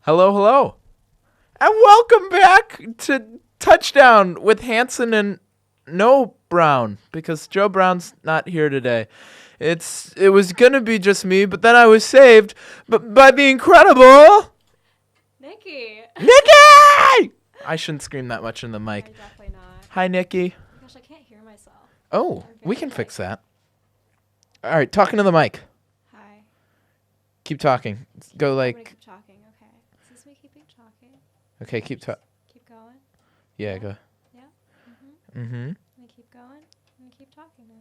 Hello, hello. And welcome back to Touchdown with Hansen and Brown, because Joe Brown's not here today. It was going to be just me, but then I was saved by the incredible Niki! I shouldn't scream that much in the mic. Definitely not. Hi, Niki. Oh gosh, I can't hear myself. Oh, we can fix that. All right, talking to the mic. Hi. Keep talking. Go I'm like... gonna keep talking, okay. Is this me keeping talking? Okay, keep talking. Keep going? Yeah, go. Yeah? Mm-hmm. I'm gonna keep going? I'm gonna keep talking now.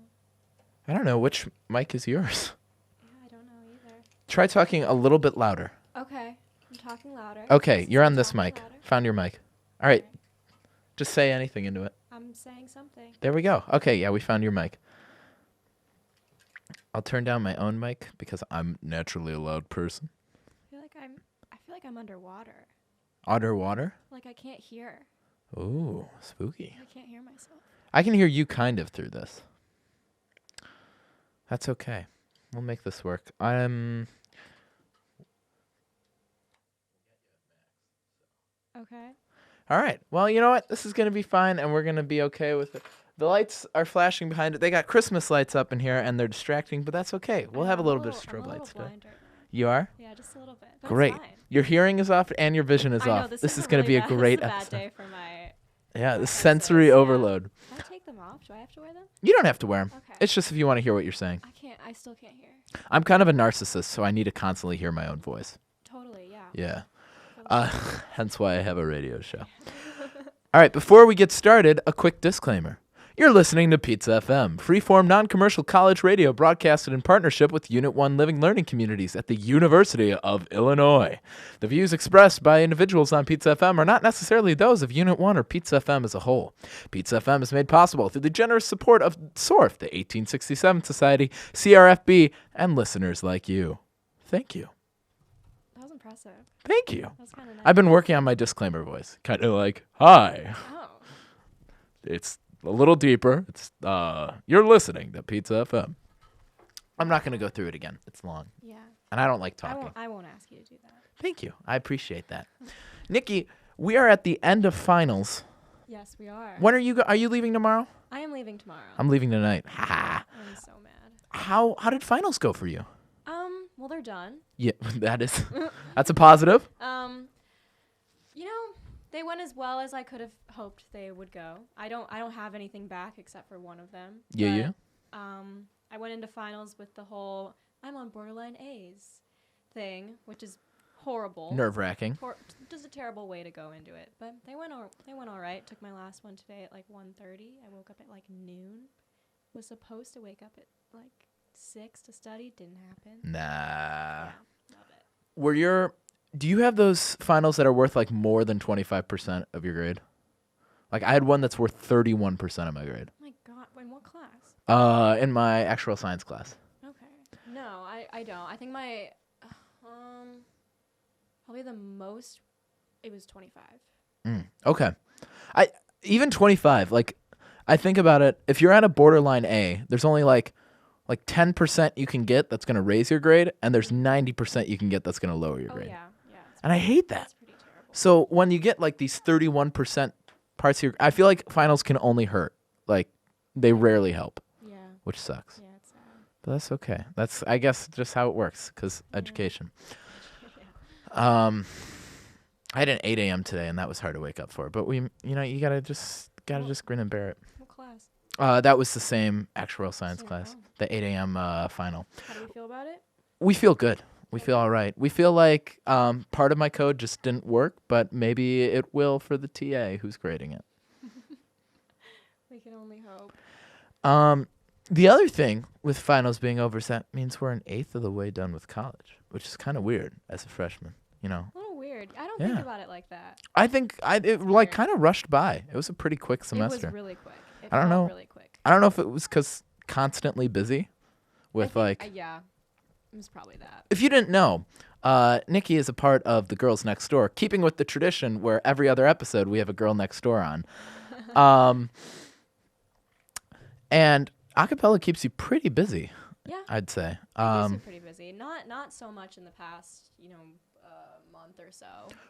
I don't know. Which mic is yours? Yeah, I don't know either. Try talking a little bit louder. Okay. I'm talking louder. Okay, you're on this Talking mic. louder. Found your mic. All right. Just say anything into it. I'm saying something. There we go. Okay, yeah, we found your mic. I'll turn down my own mic because I'm naturally a loud person. I feel like I'm underwater. Underwater? Like I can't hear. Ooh, spooky. I can't hear myself. I can hear you kind of through this. That's okay. We'll make this work. Okay. All right. Well, you know what? This is going to be fine, and we're going to be okay with it. The lights are flashing behind it. They got Christmas lights up in here, and they're distracting, but that's okay. We'll have a little bit of strobe lights today. Blind right now. You are? Yeah, just a little bit. But Great. It's fine. Your hearing is off, and your vision is I know, off. This is going to really be a great bad episode. day for my... Yeah, my the sensory senses, overload. Can I take them off? Do I have to wear them? You don't have to wear them. Okay. It's just if you want to hear what you're saying. I still can't hear. I'm kind of a narcissist, so I need to constantly hear my own voice. Totally, yeah. Yeah. Hence why I have a radio show. All right, before we get started, a quick disclaimer. You're listening to PizzaFM, freeform non-commercial college radio broadcasted in partnership with Unit 1 Living Learning Communities at the University of Illinois. The views expressed by individuals on PizzaFM are not necessarily those of Unit 1 or PizzaFM as a whole. PizzaFM is made possible through the generous support of SORF, the 1867 Society, CRFB, and listeners like you. Thank you. That was impressive. Thank you. That was kind of nice. I've been working on my disclaimer voice. Kind of like, hi. Oh. It's a little deeper. It's you're listening to Pizza FM. I'm not going to go through it again. It's long. Yeah. And I don't like talking. I won't ask you to do that. Thank you. I appreciate that. Niki, we are at the end of finals. Yes, we are. When are you are you leaving tomorrow? I am leaving tomorrow. I'm leaving tonight. Ha. I'm so mad. How did finals go for you? Well, they're done. Yeah, that's a positive. You know, they went as well as I could have hoped they would go. I don't have anything back except for one of them. Yeah. I went into finals with the whole I'm on borderline A's thing, which is horrible. Nerve-wracking. Just a terrible way to go into it. But they went all right. Took my last one today at like 1:30. I woke up at like noon. Was supposed to wake up at like 6 to study. Didn't happen. Nah. Yeah, love it. Do you have those finals that are worth like more than 25% of your grade? Like I had one that's worth 31% of my grade. Oh my God, in what class? In my actual science class. Okay. No, I don't. I think my probably the most it was 25. Okay. Even 25, like I think about it, if you're at a borderline A, there's only like 10% you can get that's going to raise your grade, and there's 90% you can get that's going to lower your grade. Yeah. And I hate that. That's pretty terrible. So when you get like these 31% parts here, I feel like finals can only hurt. Like they rarely help, Yeah. which sucks. Yeah, it's sad. But that's okay. That's, I guess, just how it works because education. Yeah. I had an 8 a.m. today, and that was hard to wake up for. But you gotta just grin and bear it. What class? That was the same actuarial science Same, class, oh. the 8 a.m. Final. How do you feel about it? We feel good. We feel all right. We feel like part of my code just didn't work, but maybe it will for the TA who's grading it. We can only hope. The other thing with finals being over is that means we're an eighth of the way done with college, which is kind of weird as a freshman, you know. A little weird. I don't Yeah. think about it like that. I think it like kind of rushed by. It was a pretty quick semester. It was really quick. I don't know. Really quick. I don't know if it was because constantly busy with Yeah. It was probably that. If you didn't know, Niki is a part of the Girls Next Door, keeping with the tradition where every other episode we have a girl next door on. And acapella keeps you pretty busy. Yeah. I'd say. It keeps you pretty busy. Not so much in the past, a month or so.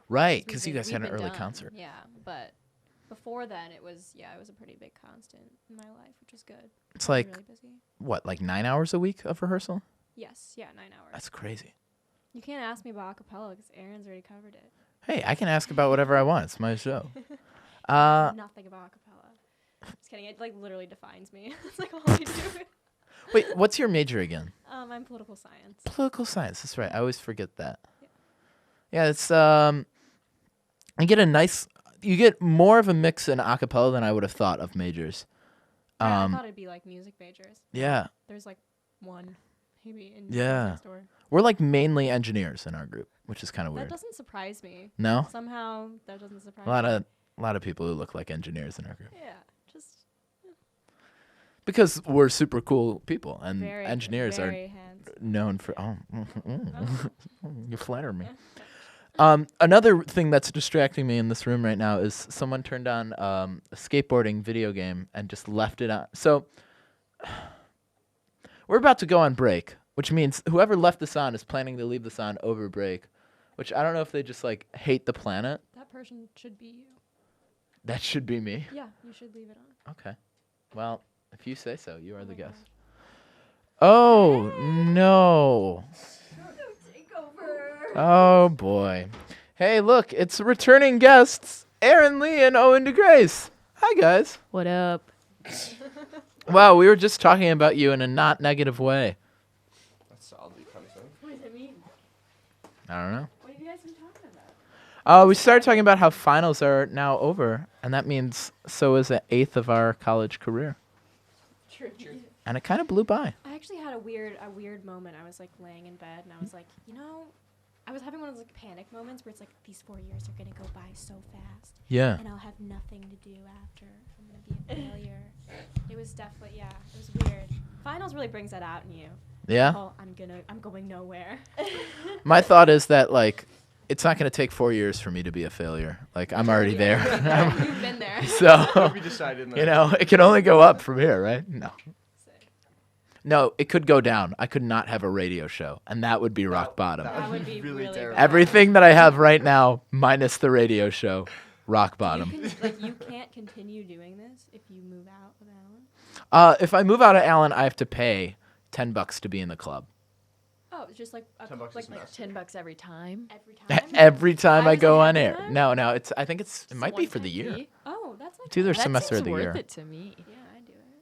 Right, We've because you been- guys we've had an been early done, concert. Yeah, but before then it was a pretty big constant in my life, which was good. It's I've been like, really busy. what, like 9 hours a week of rehearsal? Yes, yeah, 9 hours. That's crazy. You can't ask me about acapella because Aaron's already covered it. Hey, I can ask about whatever I want. It's my show. Nothing about acapella. Just kidding. It like literally defines me. It's like all I do. Wait, what's your major again? I'm political science. Political science. That's right. I always forget that. Yeah. Yeah, it's you get more of a mix in a cappella than I would have thought of majors. Yeah, I thought it'd be like music majors. Yeah. There's like one, maybe in Yeah. next door. We're like mainly engineers in our group, which is kind of That weird. doesn't surprise me. No? Somehow that doesn't surprise A lot me. of people who look like engineers in our group. Yeah, just Because we're super cool people and very engineers are very hands. known for Oh. you flatter me. Another thing that's distracting me in this room right now is someone turned on a skateboarding video game and just left it on. So we're about to go on break, which means whoever left this on is planning to leave this on over break, which I don't know if they just like hate the planet. That person should be you. That should be me. Yeah, you should leave it on. Okay. Well, if you say so, you are the my guest. Oh, no. Take over. Oh, boy. Hey, look, it's returning guests, Aaron Lee and Owen DeGrace. Hi, guys. What up? Wow, we were just talking about you in a not negative way. That's solidly punishing. What does it mean? I don't know. What have you guys been talking about? We started talking about how finals are now over, and that means so is an eighth of our college career. True. And it kind of blew by. I actually had a weird moment. I was like laying in bed and I was like, I was having one of those like panic moments where it's like these 4 years are gonna go by so fast, Yeah. and I'll have nothing to do after. I'm gonna be a failure. It was definitely it was weird. Finals really brings that out in you. Yeah? Oh, I'm going nowhere. My thought is that, like, it's not going to take 4 years for me to be a failure. Like, I'm already there. You've been there. So, We decided. it can only go up from here, right? No. Sick. No, it could go down. I could not have a radio show, and that would be rock bottom. That would be really terrible. bad. Everything that I have right now, minus the radio show, rock bottom. You can't continue doing this if you move out of Allen. If I move out of Allen, I have to pay $10 to be in the club. Oh, it's just like $10 a like semester. $10 every time. every time. Every time I was go like, on every air. time? No, I think it might be for the one-time year. fee? Oh, that's like It's either That semester of seems the worth year. it to me. Yeah, I do it.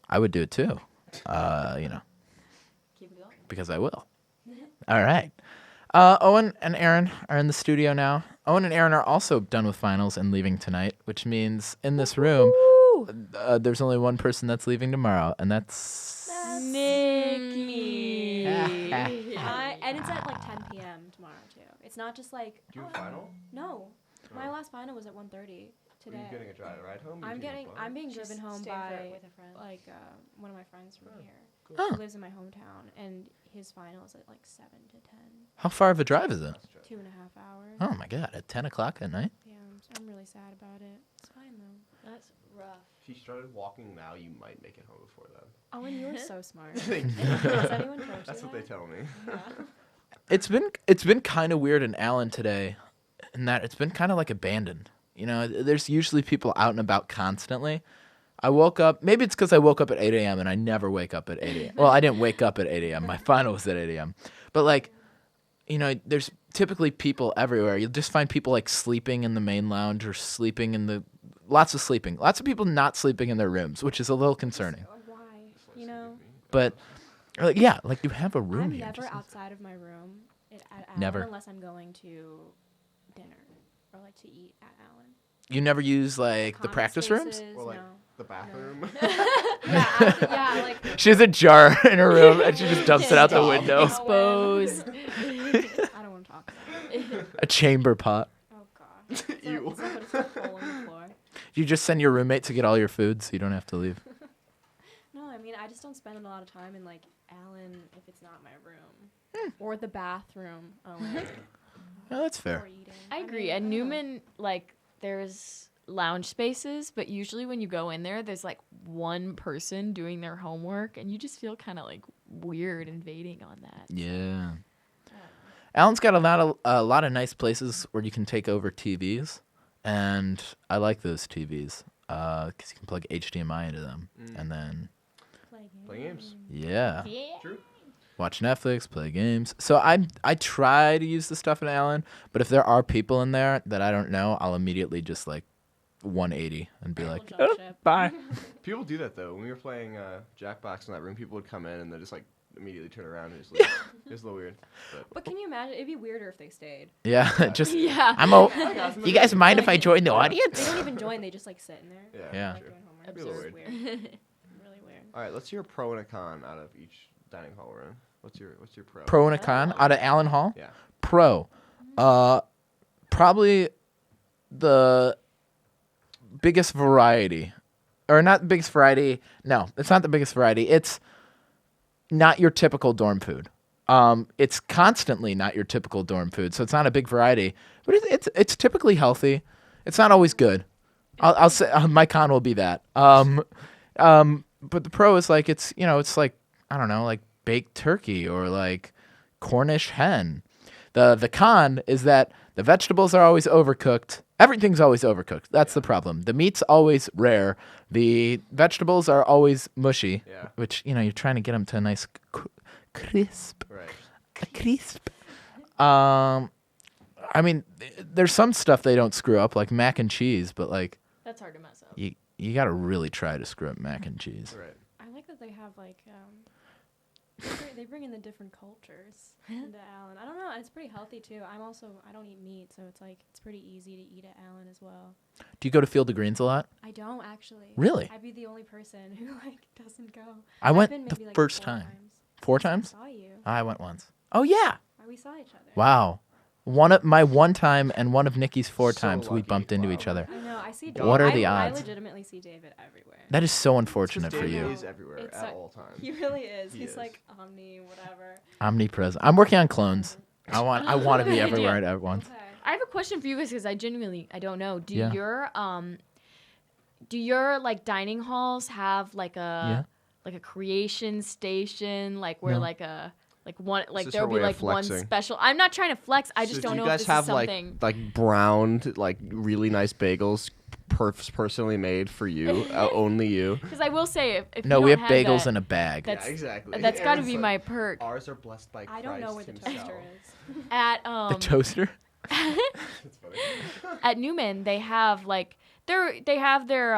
I would do it too. Keep it going. Because I will. All right. Owen and Erin are in the studio now. Owen and Erin are also done with finals and leaving tonight, which means in this room, there's only one person that's leaving tomorrow, and that's Niki. And it's at like 10 p.m. tomorrow too. It's not just like Do you have a final? No, my Oh. my last final was at 1:30 today. Are you getting a ride home? or I'm you taking a bus? being She's driven home staying for by it with a friend. like one of my friends from here Oh. who lives in my hometown, and his final is at like 7 to 10, How far of a drive is it? 2.5 hours. Oh my God, at 10 o'clock at night? Yeah, I'm really sad about it. It's fine though. That's rough. If you started walking now, you might make it home before then. Owen, you are so smart. Thank you. Has anyone told you That's what that? they tell me. Yeah. It's been kind of weird in Allen today, in that it's been kind of like abandoned. There's usually people out and about constantly. I woke up, maybe it's because I woke up at 8 a.m. and I never wake up at 8 a.m. Well, I didn't wake up at 8 a.m. My final was at 8 a.m. But like, there's typically people everywhere. You'll just find people like sleeping in the main lounge or sleeping in the, lots of sleeping. Lots of people not sleeping in their rooms, which is a little concerning. Why? You know, But like, yeah, like you have a room I'm here. never just- outside of my room at Allen Never. unless I'm going to dinner or like to eat at Allen. You never use like the Common practice rooms? spaces, Or like no. the bathroom. Yeah, like She has a jar in her room and she just dumps it out the Stop. window. Exposed. I don't want to talk about it. A chamber pot. Oh god. Ew. It's like put a hole in the floor. You just send your roommate to get all your food so you don't have to leave. No, I mean I just don't spend a lot of time in like Allen if it's not my room or the bathroom. Oh, Oh, that's or fair. eating. I agree. mean, At don't know. Newman, like, there's lounge spaces, but usually when you go in there, there's like one person doing their homework, and you just feel kind of like weird invading on that. Yeah. Allen's got a lot of nice places where you can take over TVs, and I like those TVs because you can plug HDMI into them, and then Play games. yeah, True. watch Netflix, play games. So I try to use the stuff in Allen, but if there are people in there that I don't know, I'll immediately just like 180 and be like, jump ship. bye. People do that though. When we were playing Jackbox in that room, people would come in and they just like immediately turn around and just leave. It's a little weird. But can you imagine? It'd be weirder if they stayed. Yeah, just Yeah. You guys mind if I join the They audience? don't even join. They just like sit in there. Yeah. Yeah. Like doing homework. It'd be a little It's weird. Really weird. All right, let's hear a pro and a con out of each dining hall we're in. What's your pro? Pro and a con out of Allen Hall. Yeah. Pro, probably the biggest variety, or not the biggest variety. No, it's not the biggest variety. It's not your typical dorm food. It's constantly not your typical dorm food, so it's not a big variety. But it's typically healthy. It's not always good. I'll say my con will be that. But the pro is like it's like I don't know, like baked turkey or like Cornish hen. The con is that the vegetables are always overcooked. Everything's always overcooked. That's the problem. The meat's always rare. The vegetables are always mushy, Yeah. which, you're trying to get them to a nice crisp. Right. A crisp. I mean, there's some stuff they don't screw up, like mac and cheese, but like That's hard to mess up. you got to really try to screw up mac and cheese. Right. I like that they have like they bring in the different cultures into Allen. I don't know. It's pretty healthy too. I don't eat meat, so it's pretty easy to eat at Allen as well. Do you go to Field of Greens a lot? I don't actually. Really? I'd be the only person who doesn't go. I I've went been the maybe, like, first 4 time. times. 4 I times? saw you. I went once. Oh yeah. We saw each other. Wow. One of my one time and one of Nikki's 4 So times we lucky. bumped into Wow. each other. I know. I see. What David. are the I odds? legitimately see David everywhere. That is so unfortunate for David you. is everywhere It's at a- all times. He really is. He He's is. like omni whatever. Omnipresent. I'm working on clones. I want to be Good everywhere idea. at once. Okay. I have a question for you guys because I don't know. Do Yeah. your like dining halls have like Yeah. a creation station like where No. like a like one like this there'll her be way of like one flexing? special. I'm not trying to flex. I So just do don't you know if guys this have is something. like browned, like really nice bagels, personally made for you, only you? Because I will say if No, you we don't have bagels that, in a bag. That's- exactly. that's got to Aaron's be like, my perk. Ours are blessed by Christ I don't know where the himself. toaster is. At The toaster? That's funny. at Newman they have like they have their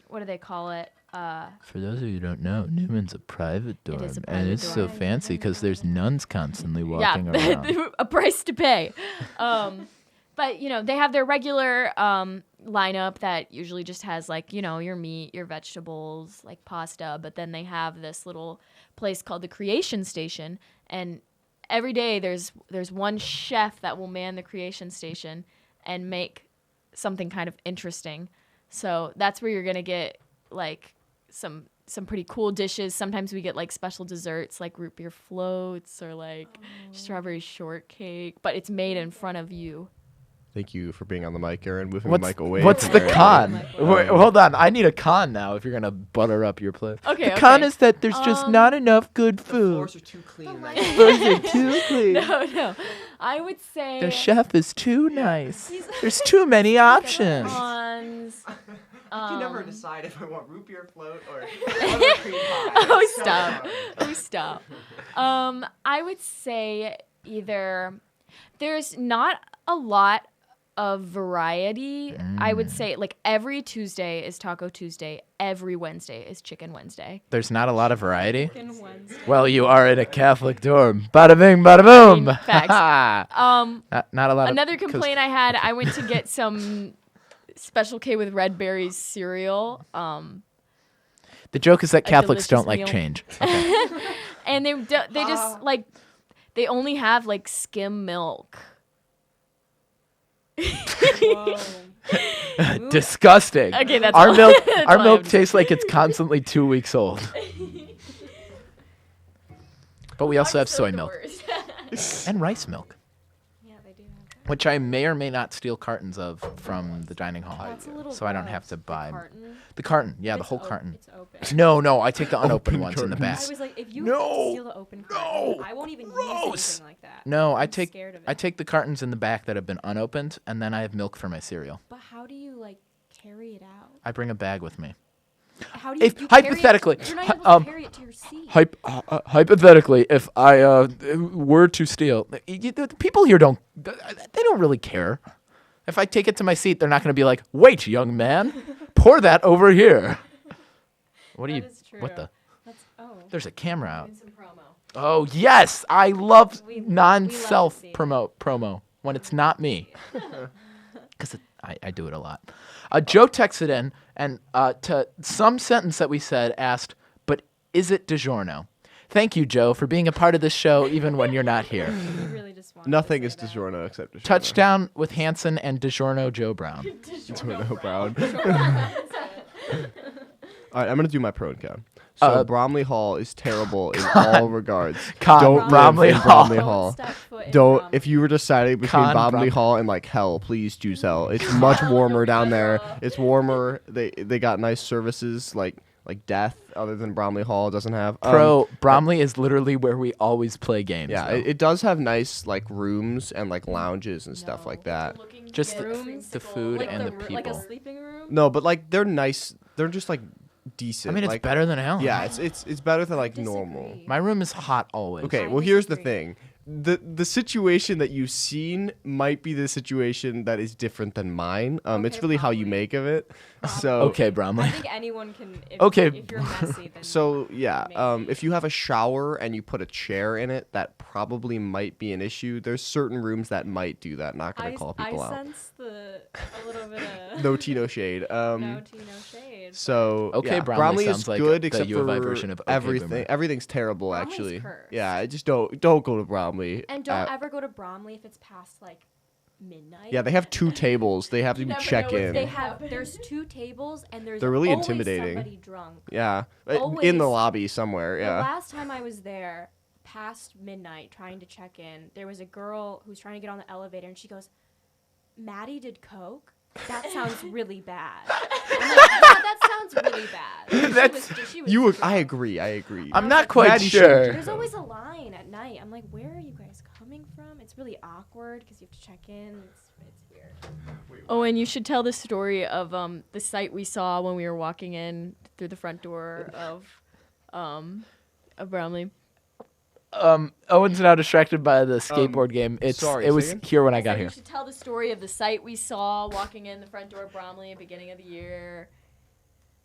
what do they call it? For those of you who don't know, Newman's a private dorm, is a and private it's so dorm. fancy because there's nuns constantly walking yeah, around. a price to pay. But they have their regular lineup that usually just has like your meat, your vegetables, like pasta. But then they have this little place called the Creation Station, and every day there's one chef that will man the Creation Station and make something kind of interesting. So that's where you're gonna get like some pretty cool dishes. Sometimes we get like special desserts like root beer floats or like strawberry shortcake, but it's made in front of you. Thank you for being on the mic, Aaron. Moving What's the mic away. what's from the Aaron. con? Wait, hold on, I need a con now if you're gonna butter up your place. Okay, The con okay. is that there's just not enough good The food. floors are too clean. The Nice. Floors are too clean. No. I would say The chef is too nice. There's too many options. cons. I can never decide if I want root beer float or other cream pie. Oh, It's so stop. hard. Oh, stop. I would say either there's not a lot of variety. I would say like every Tuesday is Taco Tuesday. Every Wednesday is Chicken Wednesday. There's not a lot of variety. Chicken Wednesday. Well, you are in a Catholic dorm. Bada bing, bada boom. facts. Not a lot. Another of, 'cause- complaint I had, I went to get some Special K with red berries cereal. The joke is that Catholics delicious don't like meal. change. Okay. And they just like they only have like skim milk. Whoa. Disgusting. Okay, that's our all. milk. That's Our all I milk have to tastes like it's constantly 2 weeks old. But we also have soy milk and rice milk. Yeah, they do have which I may or may not steal cartons of from the dining hall, That's a little so I don't have gross. to buy. The carton? The carton, yeah, If the it's whole op- carton. It's open. No, I take the unopened Open ones in the back. I was like, if you No, steal the open carton, no, I won't even use gross. anything like that. No, I I'm take scared of it. I take the cartons in the back that have been unopened, and then I have milk for my cereal. But how do you like carry it out? I bring a bag with me. How do you? If you carry it- hypothetically, you're not able to carry it to your seat. Hypothetically, if I were to steal, the people here they don't really care. If I take it to my seat, they're not going to be like, "Wait, young man, pour that over here." What do you? That is true. What the? Oh. There's a camera out. Doing some promo. Oh yes, I love We non-self love to see promo when it's not me, because I do it a lot. Joe texted in and to some sentence that we said asked, "But is it DiGiorno?" Thank you, Joe, for being a part of this show even when you're not here. You really just want Nothing to is say that. DiGiorno except DiGiorno. Touchdown with Hansen and DiGiorno Joe Brown. DiGiorno Brown. All right, I'm gonna do my pro and con. So Bromley Hall is terrible in all regards. Con Don't live Bromley in Hall. Bromley Don't Hall. step foot in Don't. Bromley. If you were deciding between Con Bromley Brom- Hall and like hell, please choose hell. It's much warmer down there. It's warmer. They got nice services like death, other than Bromley Hall doesn't have. Bromley is literally where we always play games. Yeah, though. it does have nice like rooms and like lounges and stuff like that. Just Rooms, the food like and the like a people. sleeping room. No, but like they're nice. They're just like I decent. mean, it's like, better than Alan. Yeah, it's better than like normal. Disagree. My room is hot always. Okay, I well here's the disagree. thing. The situation that you've seen might be the situation that is different than mine. It's Okay, really how you probably. make of it. So Okay, I Bromley. think anyone can. If, Okay. If you're messy, then. So yeah, Maybe. if you have a shower and you put a chair in it, that probably might be an issue. There's certain rooms that might do that. Not gonna call people I out. sense a little bit of No tea, no shade. no tea, no shade. So Okay, yeah, Bromley is sounds like good the except U of I for version of Okay, everything. Boomer. Everything's terrible Bromley's actually. cursed. Yeah, just don't go to Bromley. And don't ever go to Bromley if it's past like midnight. Yeah, they have 2 tables. They have to You never check know what's in. They have. There's 2 tables and there's They're really always intimidating. somebody drunk. Yeah, in Always. the lobby somewhere. The Yeah. last time I was there, past midnight, trying to check in, there was a girl who was trying to get on the elevator, and she goes, "Maddie did coke? That sounds really bad." I'm like, "Yeah, that sounds really bad." That's- She was You, I drunk. agree. I agree. I'm not quite Maddie sure. There's always a line at night. I'm like, where are you guys coming from? It's really awkward because you have to check in. It's weird. Owen, you should tell the story of the site we saw when we were walking in through the front door of Bromley. Owen's now distracted by the skateboard game. sorry, It was say again? here when I said got you here. should tell the story of the site we saw walking in the front door of Bromley at the beginning of the year.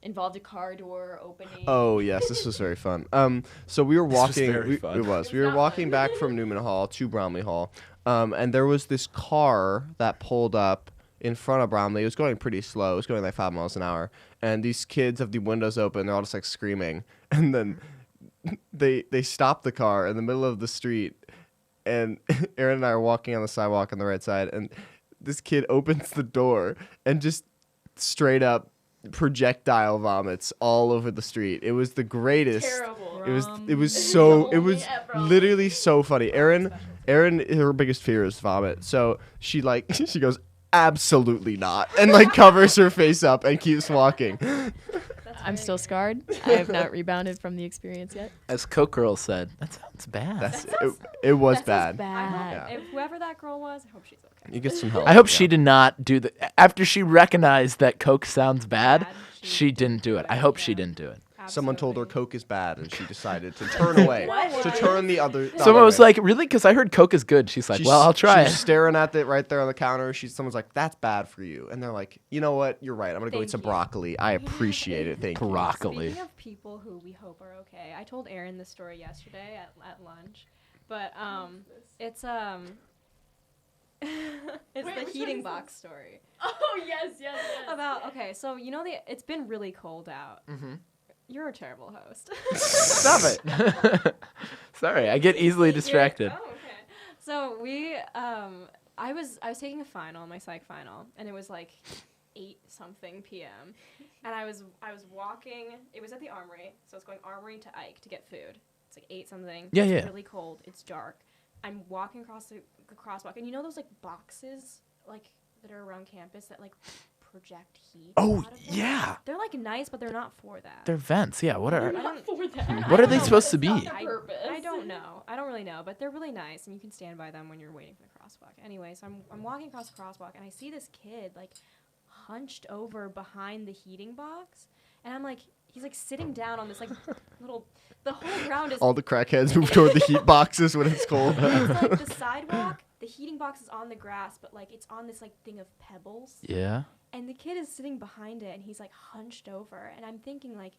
Involved a car door opening. Oh yes, this was very fun. So we were This was walking. very fun. It was. It We was were not walking fun. back from Newman Hall to Bromley Hall, and there was this car that pulled up in front of Bromley. It was going pretty slow. It was going like 5 miles an hour, and these kids have the windows open. They're all just like screaming, and then they stop the car in the middle of the street, and Aaron and I are walking on the sidewalk on the right side, and this kid opens the door and just straight up projectile vomits all over the street. It was the greatest. Terrible. It was so it Only was at Bromley. literally so funny. Erin, her biggest fear is vomit. So she like she goes absolutely not and like covers her face up and keeps walking. I'm still scarred. I have not rebounded from the experience yet. As Coke Girl said, that sounds bad. It was That sounds bad. I hope, bad. if whoever that girl was, I hope she's okay. You get some help. I hope yeah. she did not do the. After she recognized that Coke sounds bad, she didn't do it. I hope she Yeah. didn't do it. Someone told her Absolutely. Coke is bad and she decided to turn away. What? To turn the other. Someone was like, "Really?" Because I heard Coke is good. She's like, "Well, I'll try She's it." staring at it right there on the counter. Someone's like, "That's bad for you," and they're like, "You know what? You're right. I'm gonna go eat Thank some you. broccoli. I appreciate it. Thank you." Broccoli. Speaking of people who we hope are okay, I told Erin this story yesterday at lunch, but it's it's Wait, the which heating one is box story Oh yes, yes, yes. about okay. So you know it's been really cold out. Mhm. You're a terrible host. Stop it. Sorry, I get easily distracted. Oh, okay. So we I was taking a final, my psych final, and it was like 8 something p.m. and I was walking. It was at the Armory, so it's going Armory to Ike to get food. It's like 8 something. Yeah, It's yeah. really cold. It's dark. I'm walking across the a crosswalk, and you know those like boxes like that are around campus that like project heat. Oh, out of them? yeah. They're like nice, but they're not for that. They're vents. Yeah. What are I don't- for that. what I are don't they know, supposed to but be? it's not I don't know. I don't really know, but they're really nice, and you can stand by them when you're waiting for the crosswalk. Anyway, so I'm walking across the crosswalk, and I see this kid like hunched over behind the heating box, and I'm like, he's like sitting down on this like little. The whole ground is. All the crackheads move toward the heat boxes when it's cold. It's like the sidewalk. The heating box is on the grass, but like it's on this like thing of pebbles. Yeah. And the kid is sitting behind it, and he's like hunched over, and I'm thinking like,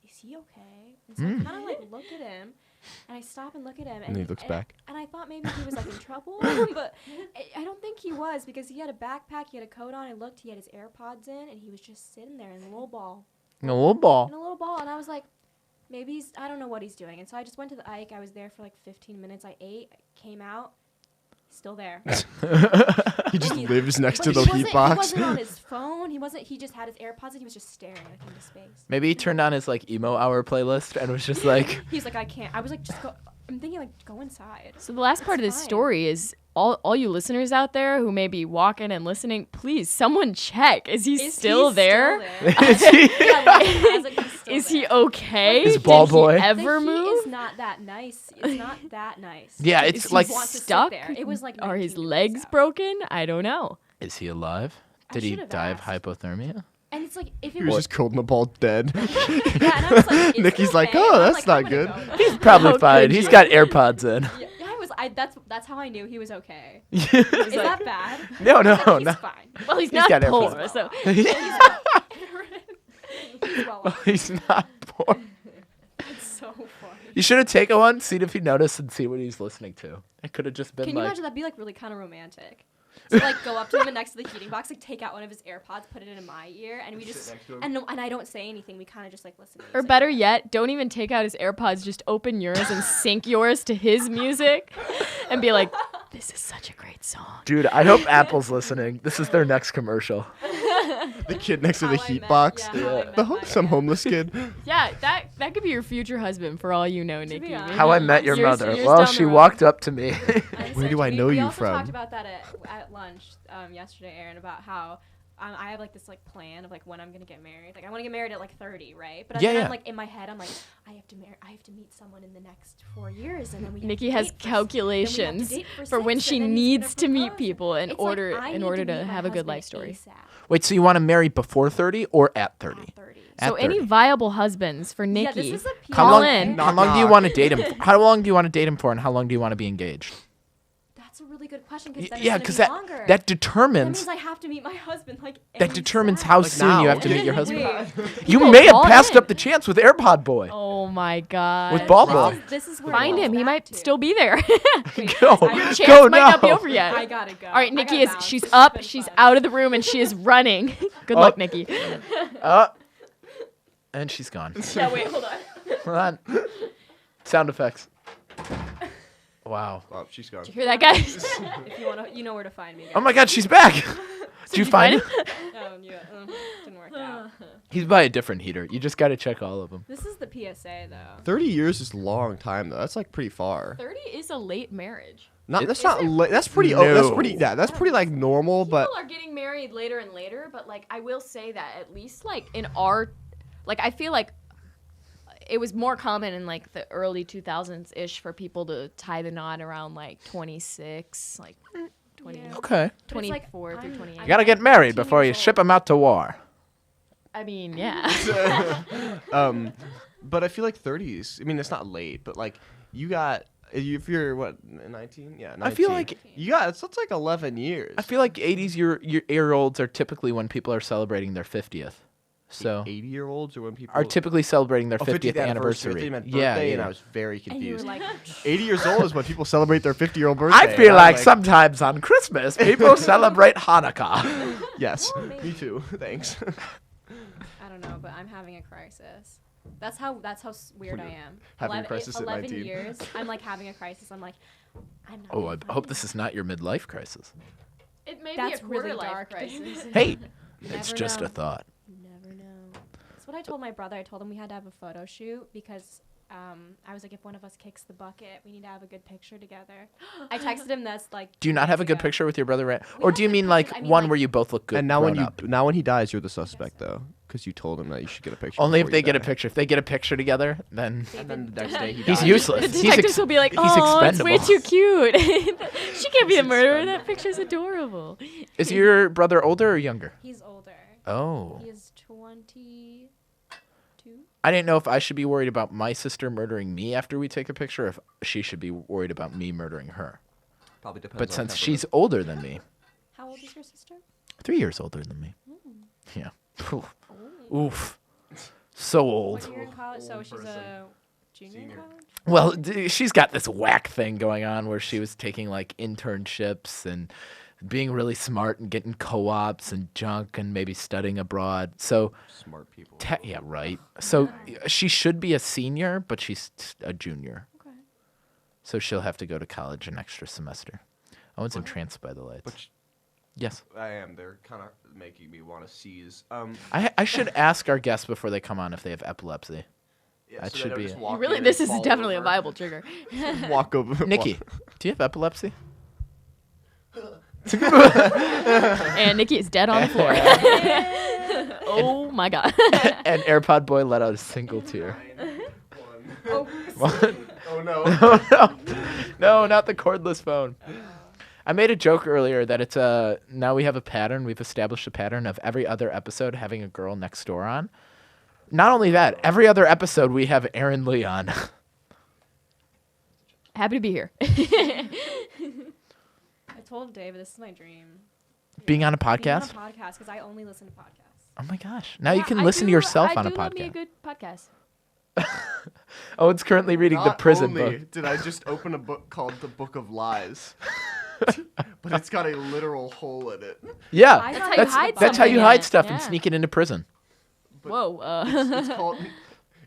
is he okay? And so I kind of like look at him, and I stop and look at him, And he looks back. And I thought maybe he was like in trouble, but I don't think he was, because he had a backpack, he had a coat on. I looked, he had his AirPods in, and he was just sitting there in a little ball. A little ball. In a little ball, and I was like, maybe he's, I don't know what he's doing. And so I just went to the Ike. I was there for like 15 minutes. I ate, came out, still there. He just lives next But to the he heat wasn't- box. He wasn't on his phone. He just had his AirPods, and he was just staring like into space. Maybe he turned on his like emo hour playlist and was just like, He's like, I can't. I was like, just go. I'm thinking like, go inside. So the last part of It's this fine. story is all you listeners out there who may be walking and listening, please someone check. Is he still there? is he? Yeah, like, I was like, he's still Is he there. okay? Is ball Did boy? he ever The heat move? is not that nice. It's not that nice. Yeah, Is it's he like, wants to sit stuck? there. It was like Are 19 his degrees legs out. broken? I don't know. is he alive? I Did he should've die of asked. hypothermia? And it's like, if He it was was. just curled in a ball dead. Yeah, and I was like, is Nikki's it like, okay? oh, And I'm that's like, not I'm good. gonna go. He's probably How fine. could He's you? got AirPods in. Yeah, I was. That's how I knew he was okay. no, Is that bad? no, He's no. fine. Well, he's He's not got poor, AirPods. so He's well off. He's not poor. It's so funny. You should have taken one, seen if he noticed, and see what he's listening to. It could have just been Can you like, imagine that'd be like really kind of romantic? So like go up to him and next to the heating box, like take out one of his AirPods, put it in my ear, and we just and I don't say anything. We kind of just like listen. To or music. better yet, don't even take out his AirPods, just open yours and sync yours to his music and be like, this is such a great song. dude, I hope Apple's listening. This is their next commercial. The kid next to the How I heat met- box. yeah, how I met my Some guy. homeless kid. Yeah, that could be your future husband for all you know, Nikki. honest. How I Met Your Years- Mother. years Well, down the she road. walked up to me. Where do I know we you also from? talked about that at lunch yesterday, Aaron, about how I have like this like plan of like when I'm gonna get married. Like I want to get married at like 30, right? But Yeah, then yeah. I'm like in my head, I'm like I have to meet someone in the next 4 years, and then we. have Nikki to has date for calculations date for for when 6, she and then he's needs gonna to meet propose. people in It's like, order I in need order meet to my have a good husband life story. ASAP. Wait, so you want to marry before 30 or at 30? At 30. At So any 30. viable husbands for Yeah, Nikki? this is a How Call long? in. How long do you Knock. want to date him? How long do you want to date him for, and how long do you want to be engaged? That's a really good question because Yeah, because because longer. that That determines means I have to meet my husband like. that determines how Like soon now. you have to meet your Wait. husband. You People may have call passed in. up the chance with AirPod Boy. Oh my god. With Ball This Boy. is- This is where Find it him. goes He back might to. still be there. Wait, Go. guys, Your I- chance Go might not be now. over yet. I gotta go. All right, I Nikki gotta is bounce. she's This has up, been she's fun. out of the room, and she is running. Good Oh. luck, Nikki. And she's gone. Yeah, wait, hold on. Hold on. Sound effects. Wow. Oh, she's gone. Did you hear that, guys? If you wanna, you know where to find me. Oh my God, she's back. Did you find him? No, didn't work out. He's by a different heater. You just got to check all of them. This is the PSA though. 30 years is a long time though. That's like pretty far. 30 is a late marriage. Not Is that's not that's pretty No. that's pretty yeah, that's pretty like normal, but People are getting married later and later, but like I will say that at least like in our, like I feel like it was more common in like the early 2000s ish for people to tie the knot around like 26, like 20, Yeah. Okay. But it's like, 24 through I'm- 28. You got to get married 19 before you years ship old. him out to war. I mean, yeah. but I feel like 30s. I mean, it's not late, but like you got if you're what 19? Yeah, 19. I feel like you got that's like 11 years. I feel like 80s year olds are typically when people are celebrating their 50th. So 80-year-olds or when people are typically celebrating their Oh, 50th I anniversary. thought you meant Yeah, birthday, and yeah. I was very And you were confused. like, 80 years old is when people celebrate their 50-year-old birthday. I feel and like I'm sometimes on Christmas people celebrate Hanukkah. Yes, Oh, maybe. me too. Thanks. I don't know, but I'm having a crisis. That's how weird I am. Having a crisis at 11 19. years. I'm like having a crisis. I'm like, I'm not. Oh, gonna I hope find this is not your midlife crisis. It may That's be a really quarter life dark. crisis. Hey, You it's never just know. a thought. You never know. That's what I told my brother. I told him we had to have a photo shoot because I was like, if one of us kicks the bucket, we need to have a good picture together. I texted him that's like. Do you not have a good picture with your brother? We Or have do you a mean picture. like I mean, one like- where you both look good? And now grown up? when he dies, you're the suspect though, because you told him that you should get a picture. Only if before they you get a die. picture. If they get a picture together, then And then the next day he he's dies. useless. The He's detectives will be like, he's oh, it's way expendable. too cute. She can't be the murderer. That picture's adorable. Is your brother older or younger? He's older. Oh. He is 22. I didn't know if I should be worried about my sister murdering me after we take a picture, or if she should be worried about me murdering her. Probably depends. But on since temperament. she's older than me, How old is your sister? 3 years older than me. Yeah. Oof. So old. What year in college? So Old she's a person. junior in Senior. college? Well, she's got this whack thing going on where she was taking like internships and being really smart and getting co-ops and junk and maybe studying abroad. So, smart people. yeah, right. So she should be a senior, but she's a junior. Okay. So she'll have to go to college an extra semester. Owen's entranced by the lights. But Yes. I am. They're kind of making me want to seize. I should ask our guests before they come on if they have epilepsy. Yeah, That so should they don't be just it. walk Really, in this and is fall definitely a over. viable trigger. Walk over. Nikki, do you have epilepsy? And Nikki is dead on the floor. Oh my god. And AirPod Boy let out a single tear. Oh, What? Oh no. No, not the cordless phone. I made a joke earlier that it's now we have a pattern. We've established a pattern of every other episode having a girl next door on. Not only that, every other episode we have Aaron Lee on. Happy to be here. I told David this is my dream. Being on a Being podcast? on a podcast because I only listen to podcasts. Oh my gosh. Now you can listen to yourself on a Love me a podcast. good podcast. Owen's currently reading the Not prison only book. did I just open a book called The Book of Lies, but it's got a literal hole in it. Yeah. I thought how you That's, hide that's how you something in hide it. stuff and Yeah. sneak it into prison. But Whoa.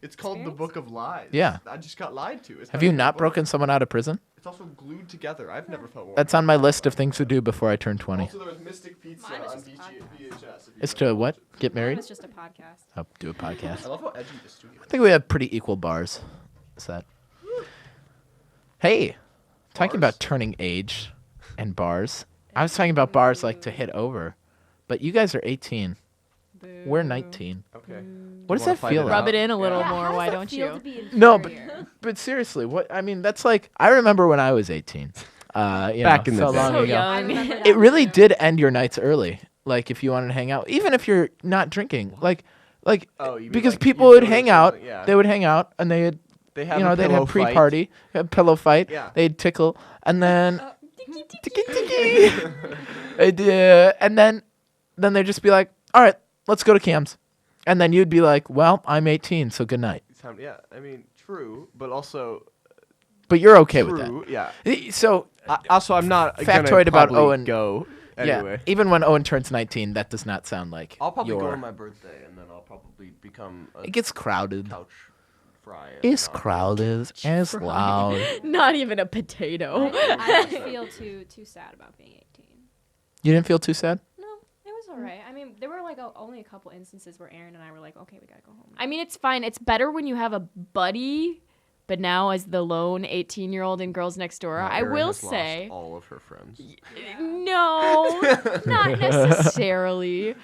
It's called The Book of Lies. Yeah. I just got lied to. It's Have not you even a not book. broken someone out of prison? It's also glued together. I've never felt more. That's on my list of things to do before I turn 20. Also, there was Mystic Pizza Mine was on just a podcast. VHS. if you Is know. to what? Get married? It's just a podcast. Oh, do a podcast. I love how edgy the studio I is. think we have pretty equal bars. Is that? Hey, talking Bars? about turning age and bars. I was talking about bars like to hit over, but you guys are 18. We're 19. Okay. What does wanna that fight feel it like? out? Rub it in a little Yeah. more. how Why does that don't feel you? to be No, but inferior? but seriously, what I mean, that's like I remember when I was 18. Back in the so day. long So ago. I young. remember that It really too. did end your nights early. Like if you wanted to hang out, even if you're not drinking, like Oh, you mean because like people you would go to hang out, something- yeah. they would hang out, and they'd They have you know a they'd pillow have fight. pre-party, have pillow fight, Yeah. they'd tickle, and then Tiki, they'd, and then they'd just be like, all right, let's go to Cam's, and then you'd be like, well, I'm 18, so good night. Yeah, I mean, true, but also But you're okay with true. Yeah. that. So Also, I'm not Factoid gonna about probably Owen. Go anyway. yeah, even when Owen turns 19, that does not sound like I'll probably your. go on my birthday, and then I'll probably become a It gets crowded. couch fry. and It's not- crowded. It's loud. Not even a potato. I didn't feel too sad about being 18. You didn't feel too sad? No, it was alright. I mean, there were like only a couple instances where Aaron and I were like, okay, we gotta go home. I mean, it's fine. It's better when you have a buddy, but now as the lone 18-year-old in Girls Next Door, I Erin will has lost say, all of her friends. no, not necessarily.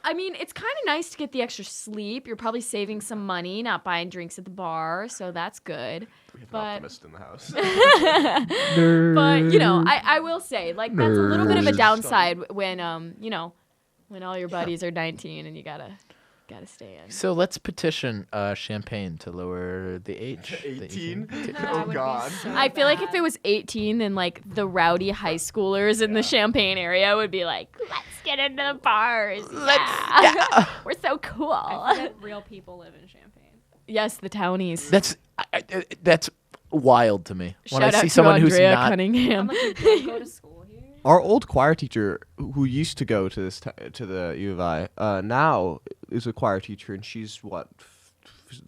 I mean, it's kind of nice to get the extra sleep. You're probably saving some money, not buying drinks at the bar, so that's good. We have an But- optimist in the house. But you know, I will say, like, that's a little bit of a Nerds. downside when you know, when all your buddies are 19 and you gotta stay in. So let's petition Champaign to lower the age. that you 18? can take. That Oh, would be God. so I feel like if bad. it was 18, then like the rowdy high schoolers in the Champaign area would be like, let's get into the bars. Yeah. We're so cool. I forget real people live in Champaign. Yes, the townies. That's wild to me. When Shout I out see to someone who's Andrea not. Cunningham. I'm like, you don't go to school here? Our old choir teacher, who used to go to this to the U of I, now is a choir teacher, and she's what?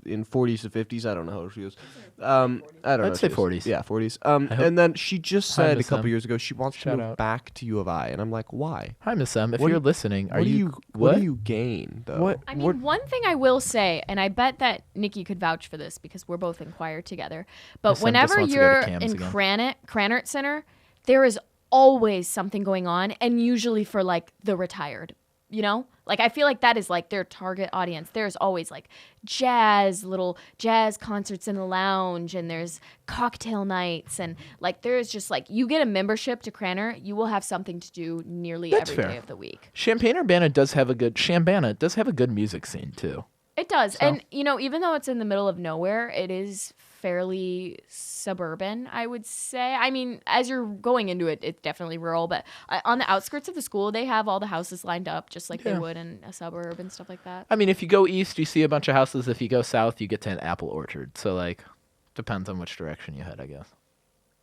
in 40s to 50s. I don't know how old she is. I don't know. I'd say she is. 40s. Yeah, 40s. hope- And then she just Hi, said a Miss couple M. years ago she wants Shout to move out. back to U of I, and I'm like, why? Hi, Miss M. If What do you're you- listening, are What do you what what? do you gain though? What? I mean, one thing I will say, and I bet that Nikki could vouch for this because we're both in choir together. But Miss M just whenever wants to go to you're Cam's in again. Cranert Center, there is always something going on, and usually for like the retired. You know, like I feel like that is like their target audience. There's always like little jazz concerts in the lounge, and there's cocktail nights, and like there's just like you get a membership to Cranner, you will have something to do nearly That's every fair. day of the week. Champaign-Urbana does have a good music scene too. It does. So- And, you know, even though it's in the middle of nowhere, it is fairly suburban, I would say. I mean, as you're going into it, it's definitely rural. But on the outskirts of the school, they have all the houses lined up just like Yeah. they would in a suburb and stuff like that. I mean, if you go east, you see a bunch of houses. If you go south, you get to an apple orchard. So, like, depends on which direction you head, I guess.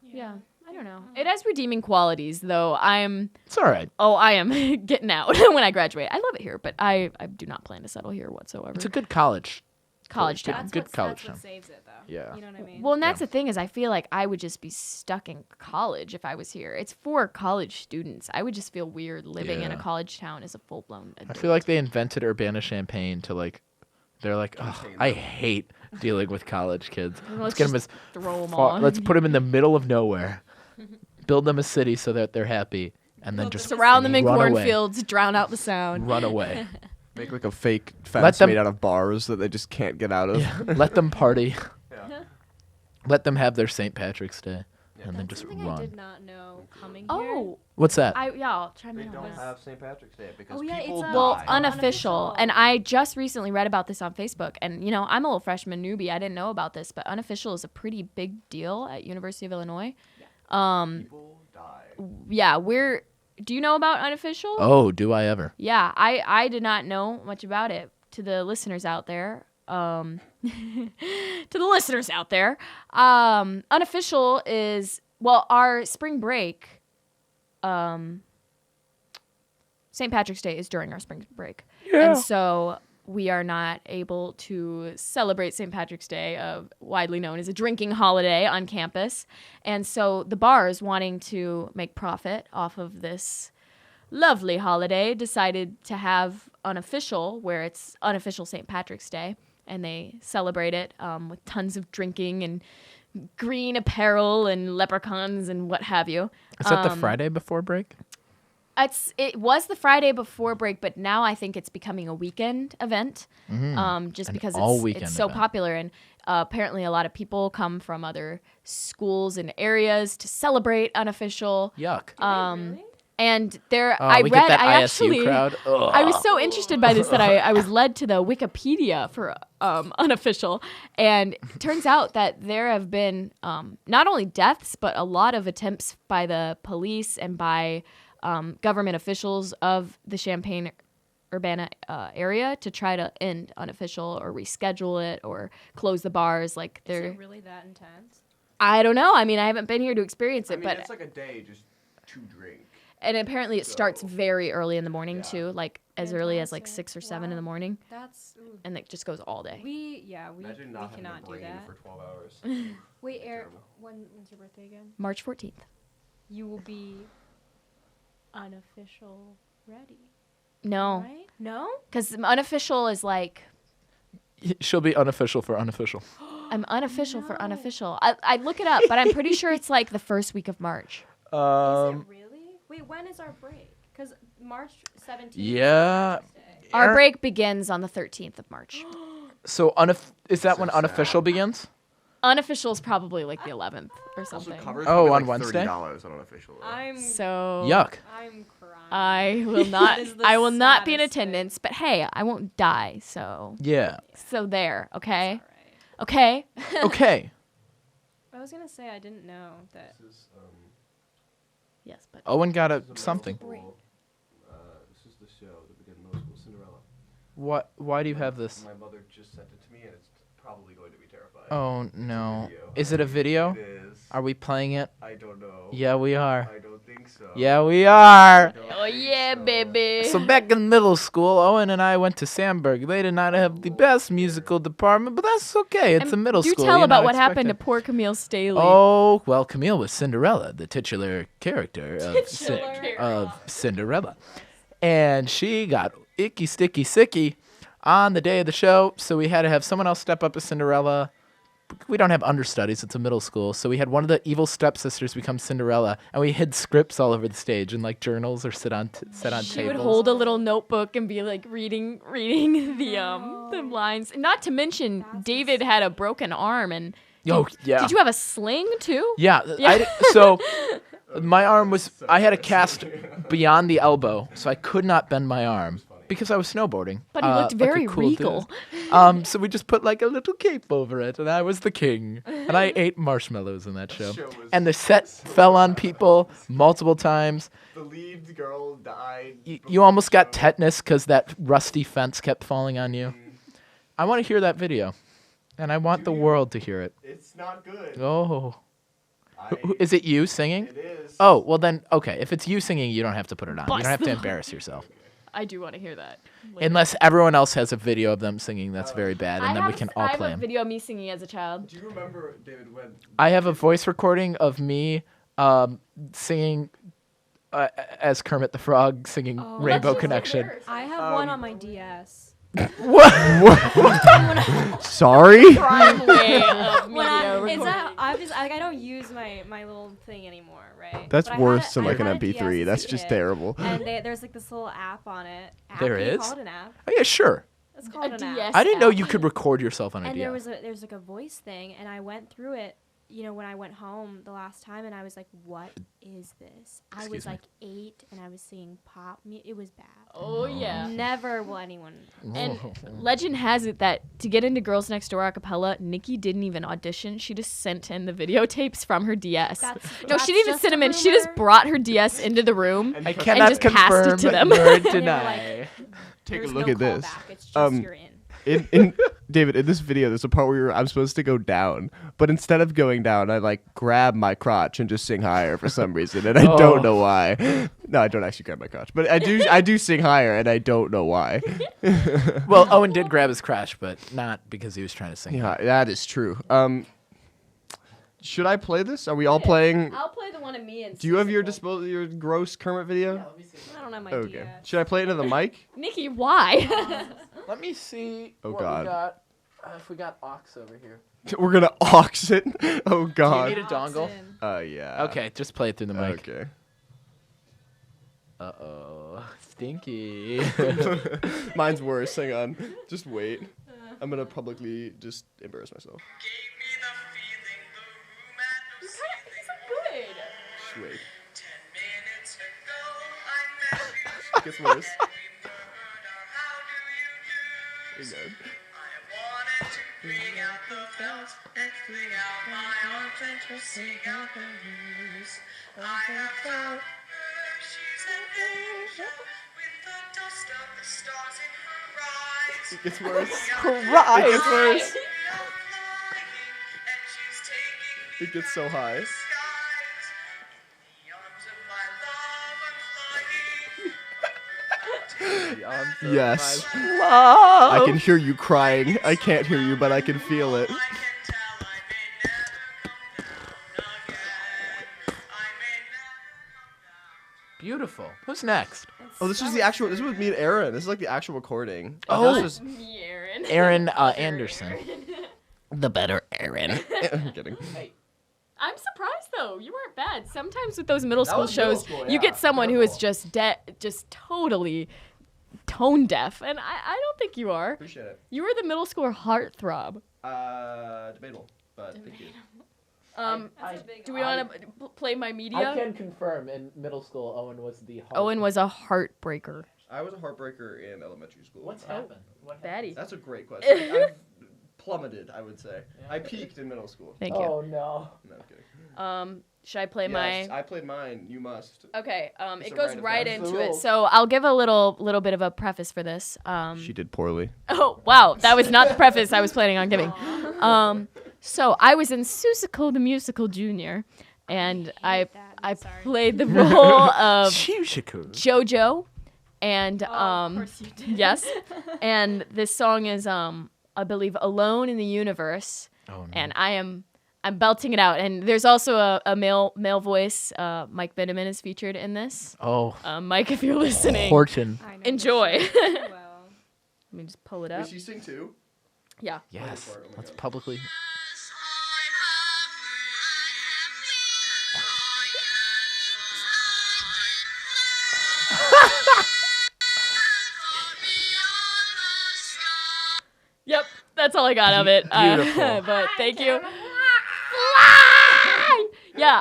Yeah. I don't know. It has redeeming qualities, though. It's all right. I am getting out when I graduate. I love it here, but I do not plan to settle here whatsoever. It's a good college. college good- town. good college That's what town. saves it, though. Yeah. You know what I mean? Well, and that's the thing is I feel like I would just be stuck in college if I was here. It's for college students. I would just feel weird living in a Yeah. college town as a full-blown adult. I feel like they invented Urbana-Champaign to, like, they're like, oh, I hate dealing with college kids. Let's get them as throw 'em far, on. let's put them in the middle of nowhere, build them a city so that they're happy, and then just Surround them in run away. cornfields, drown out the sound. Run away. Make like a fake Let fence them- made out of bars that they just can't get out of. Yeah. Let them party. Yeah. Let them have their St. Patrick's Day, and then That's just something I run. did not know coming here. Oh, What's that? I'll chime They in on don't this. have St. Patrick's Day because Oh, yeah, people it's a- die. Well, die. unofficial. Unofficial. And I just recently read about this on Facebook. And, you know, I'm a little freshman newbie. I didn't know about this, but unofficial is a pretty big deal at University of Illinois. People die. Yeah, do you know about unofficial? Oh, do I ever? Yeah, I did not know much about it. To the listeners out there, unofficial is, well, our spring break, St. Patrick's Day is during our spring break. Yeah. And so we are not able to celebrate St. Patrick's Day, widely known as a drinking holiday on campus. And so the bars, wanting to make profit off of this lovely holiday, decided to have unofficial, where it's unofficial St. Patrick's Day, and they celebrate it with tons of drinking and green apparel and leprechauns and what have you. Is that the Friday before break? It was the Friday before break, but now I think it's becoming a weekend event, just An because all-weekend it's so event. popular. And apparently a lot of people come from other schools and areas to celebrate unofficial. Yuck. Really? And there, Oh, I we read, get that I ISU actually, crowd. Ugh. I was so interested by this that I was led to the Wikipedia for unofficial. And it turns out that there have been not only deaths, but a lot of attempts by the police and by government officials of the Champaign-Urbana area to try to end unofficial or reschedule it or close the bars. Like Is they're, it really that intense? I don't know. I mean, I haven't been here to experience it, but it's like a day just to drink. and apparently it starts So- very early in the morning Yeah. too, like as early as like Fantastic. 6 or 7 in the Wow. morning, That's and it just goes all day. we Imagine not having a cannot do brain that. for 12 hours. Wait, Eric, Terrible. when's your birthday again? March 14th. You will be unofficial ready, No, right? No? because unofficial is like She'll be unofficial for unofficial. I'm unofficial for No. unofficial. I look it up, but I'm pretty sure it's like the first week of March. Is it really? Wait, when is our break? Because March 17th. is Yeah. Patrick's Day. Our Aaron- break begins on the 13th of March. So is that when So unofficial sad. begins? Unofficial is probably like the 11th or Also, something. covers Oh, would be on like Wednesday? $30 on unofficial. though. I'm So Yuck. I'm crying. I will not. is the I will not be in saddest thing. attendance. But hey, I won't die. So Yeah. there. Okay. All right. Okay. Okay. I was gonna say I didn't know that. This is, Yes, but Owen got a this is middle something. school, this is the show that began middle school Cinderella. What? Why do you have this? My mother just sent it to me, and it's probably going to be terrifying. Oh It's a no. video. Is it a video? It is. Are we playing it? I don't know. Yeah, we are. I don't think think so. Yeah, we are. Oh yeah, baby. So back in middle school, Owen and I went to Sandburg. They did not have the best musical department, but that's okay. It's a middle Do school. tell You're about not what happened to expected. poor Camille Staley. Oh, well, Camille was Cinderella, the titular character Titular. of Cinderella. And she got icky, sticky, sicky on the day of the show, so we had to have someone else step up as Cinderella. We don't have understudies. It's a middle school. So we had one of the evil stepsisters become Cinderella, and we hid scripts all over the stage in, like, journals or sit on tables. She would hold a little notebook and be like reading the lines. Not to mention, David had a broken arm, and Oh, yeah. did you have a sling too? Yeah. So my arm was, I had a cast beyond the elbow, so I could not bend my arm because I was snowboarding. But he looked like a very cool dude. regal. So we just put like a little cape over it, and I was the king. And I ate marshmallows in that show. And the set fell on people multiple times. The lead girl died. You almost got tetanus because that rusty fence kept falling on you. I want to hear that video, and I want the world to hear it. It's not good. Oh. Is it you singing? It is. Oh, well then, okay. If it's you singing, you don't have to put it on. You Bust don't have to them. embarrass yourself. I do want to hear that. Unless everyone else has a video of them singing, that's very bad, and then we can all I play have a them. video of me singing as a child. Do you remember, David, when... I have a voice recording of me singing as Kermit the Frog, singing Rainbow Let's just Connection. I have one on my DS. Sorry? Prime way of When I, media it's recording. I don't use my little thing anymore, right? That's But I had worse a- than I like an had a MP3. DS That's as a just kid, terrible. And there's like this little app on it. There Can you is? call it an app? Oh, yeah, sure. It's called A an app. DS. I didn't know app. you could record yourself on a And DS. there's like a voice thing, and I went through it. When I went home the last time, and I was like, "What is this?" I Excuse was me. like 8, and I was singing pop. It was bad. Oh yeah. Never will anyone. And legend has it that to get into Girls Next Door a cappella, Nikki didn't even audition. She just sent in the videotapes from her DS. No, That's she didn't even just send a them in. She just rumor. brought her DS into the room. I cannot just passed it confirm to them. nor And they were deny. like, Take a There's look no at this. callback, It's just Um, you're in. In David, in this video, there's a part where I'm supposed to go down, but instead of going down, I like grab my crotch and just sing higher for some reason, and I Oh. don't know why. No, I don't actually grab my crotch, but I do sing higher, and I don't know why. Well, Owen did grab his crotch, but not because he was trying to sing. Yeah, that is true. Should I play this? Are we all playing? I'll play the one of me and Do you have your your gross Kermit video? I don't have my Okay. DS. Should I play it into the mic? Nikki, why? Let me see Oh, what God. we got. If we got aux over here. We're gonna aux it. Oh Do you God. need a dongle? Oxen. Yeah. Okay, just play it through the mic. Okay. Uh-oh. Stinky. Mine's worse. Hang on. Just wait. I'm gonna publicly just embarrass myself. Just wait. It gets worse. Hang on. It gets worse. It gets worse. It gets so high. Yes. I can hear you crying. I can't hear you, but I can feel it. Beautiful. Who's next? Oh, this was the actual. This was me and Aaron. This is like the actual recording. Oh. This was, Me, Aaron. Aaron Anderson. The better Aaron. I'm kidding. I'm surprised though. You weren't bad. Sometimes with those middle That school was middle shows, school, you yeah. get someone who is Careful. just totally tone deaf, and I don't think you are. Appreciate it. You were the middle school heartthrob. Debatable, but thank you. That's a big Do we want to play my media? confirm in middle school Owen was the Owen was a heartbreaker. I was a heartbreaker in elementary school. happened? Baddie. That's a great question. I've plummeted, I would say. I peaked in middle school. Thank you. no. No, I'm kidding. Should I play Yes, my? I played mine. You must. Okay. It's It a goes rite of right passage. into it. So I'll give a little bit of a preface for this. She did poorly. Oh, wow. That was not the preface I was planning on giving. So I was in Seussical the Musical Junior, and hate I that. I'm sorry. played the role of Shushiko. JoJo, and Of course you did. yes, and this song is I believe Alone in the Universe, Oh, no. and I'm belting it out. And there's also a male voice. Mike Bideman is featured in this. Oh, Mike, if you're listening, Horton. I know enjoy. this song so well. Let me just pull it up. Does she sing too? Yeah. Yes. Oh my Let's God. publicly. Yep. That's all I got of it. Beautiful. But thank you. Yeah,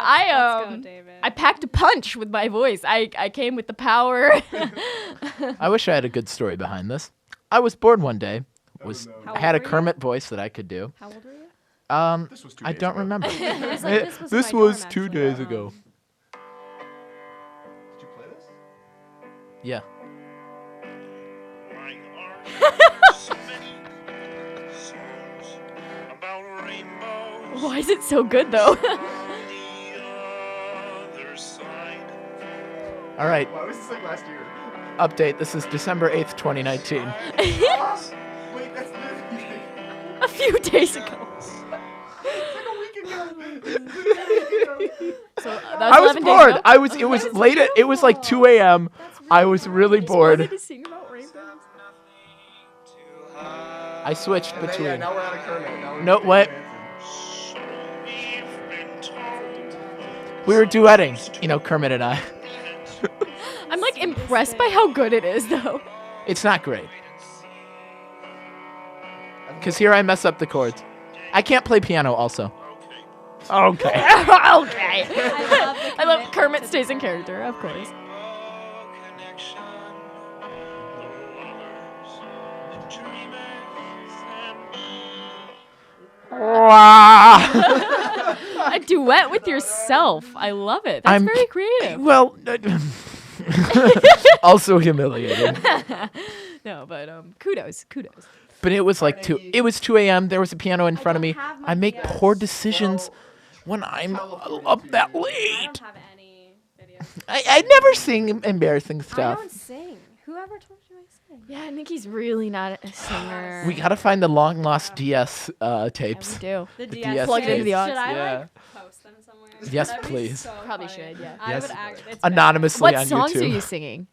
Let's go, David. I packed a punch with my voice. I came with the power. I wish I had a good story behind this. I was bored one day. Was no. How I had a old were you? Kermit voice that I could do. How old were you? This was 2 I days don't ago. remember. This was in This my was dorm, 2 actually. days ago. Did you play this? Yeah. Why is it so good though? All right. Why was this like last year? Update. This is December 8th, 2019. Wait, that's literally A few days ago. like a week ago. So that I was 11 days bored. ago? It was late. It was like 2 a.m. I was really bored. To sing about rainbows. I switched And then, between. yeah, now we're out of Kermit. Now we're No, David wait. Hansen. We were duetting, Kermit and I. I'm like impressed by how good it is though. It's not great. Because here I mess up the chords. I can't play piano also. Okay. Okay. I love Kermit stays in character, of course. A duet with yourself. I love it. That's I'm- very creative. Well, also humiliating. No, but kudos. But it was like it was 2 a.m. There was a piano in front of me. don't have my I make piano. poor decisions when I'm up that I late. don't have any videos. I never sing embarrassing I stuff. don't sing. Whoever told you I sing? Yeah, Nikki's really not a singer. We gotta find the long lost DS Yeah, tapes. we do. The DS Plugged into the Should odds. I Yeah. like post them somewhere? Yes, That'd be please. so Probably funny. should, yeah. I Yes. would act. It's Anonymously What on songs YouTube. are you singing?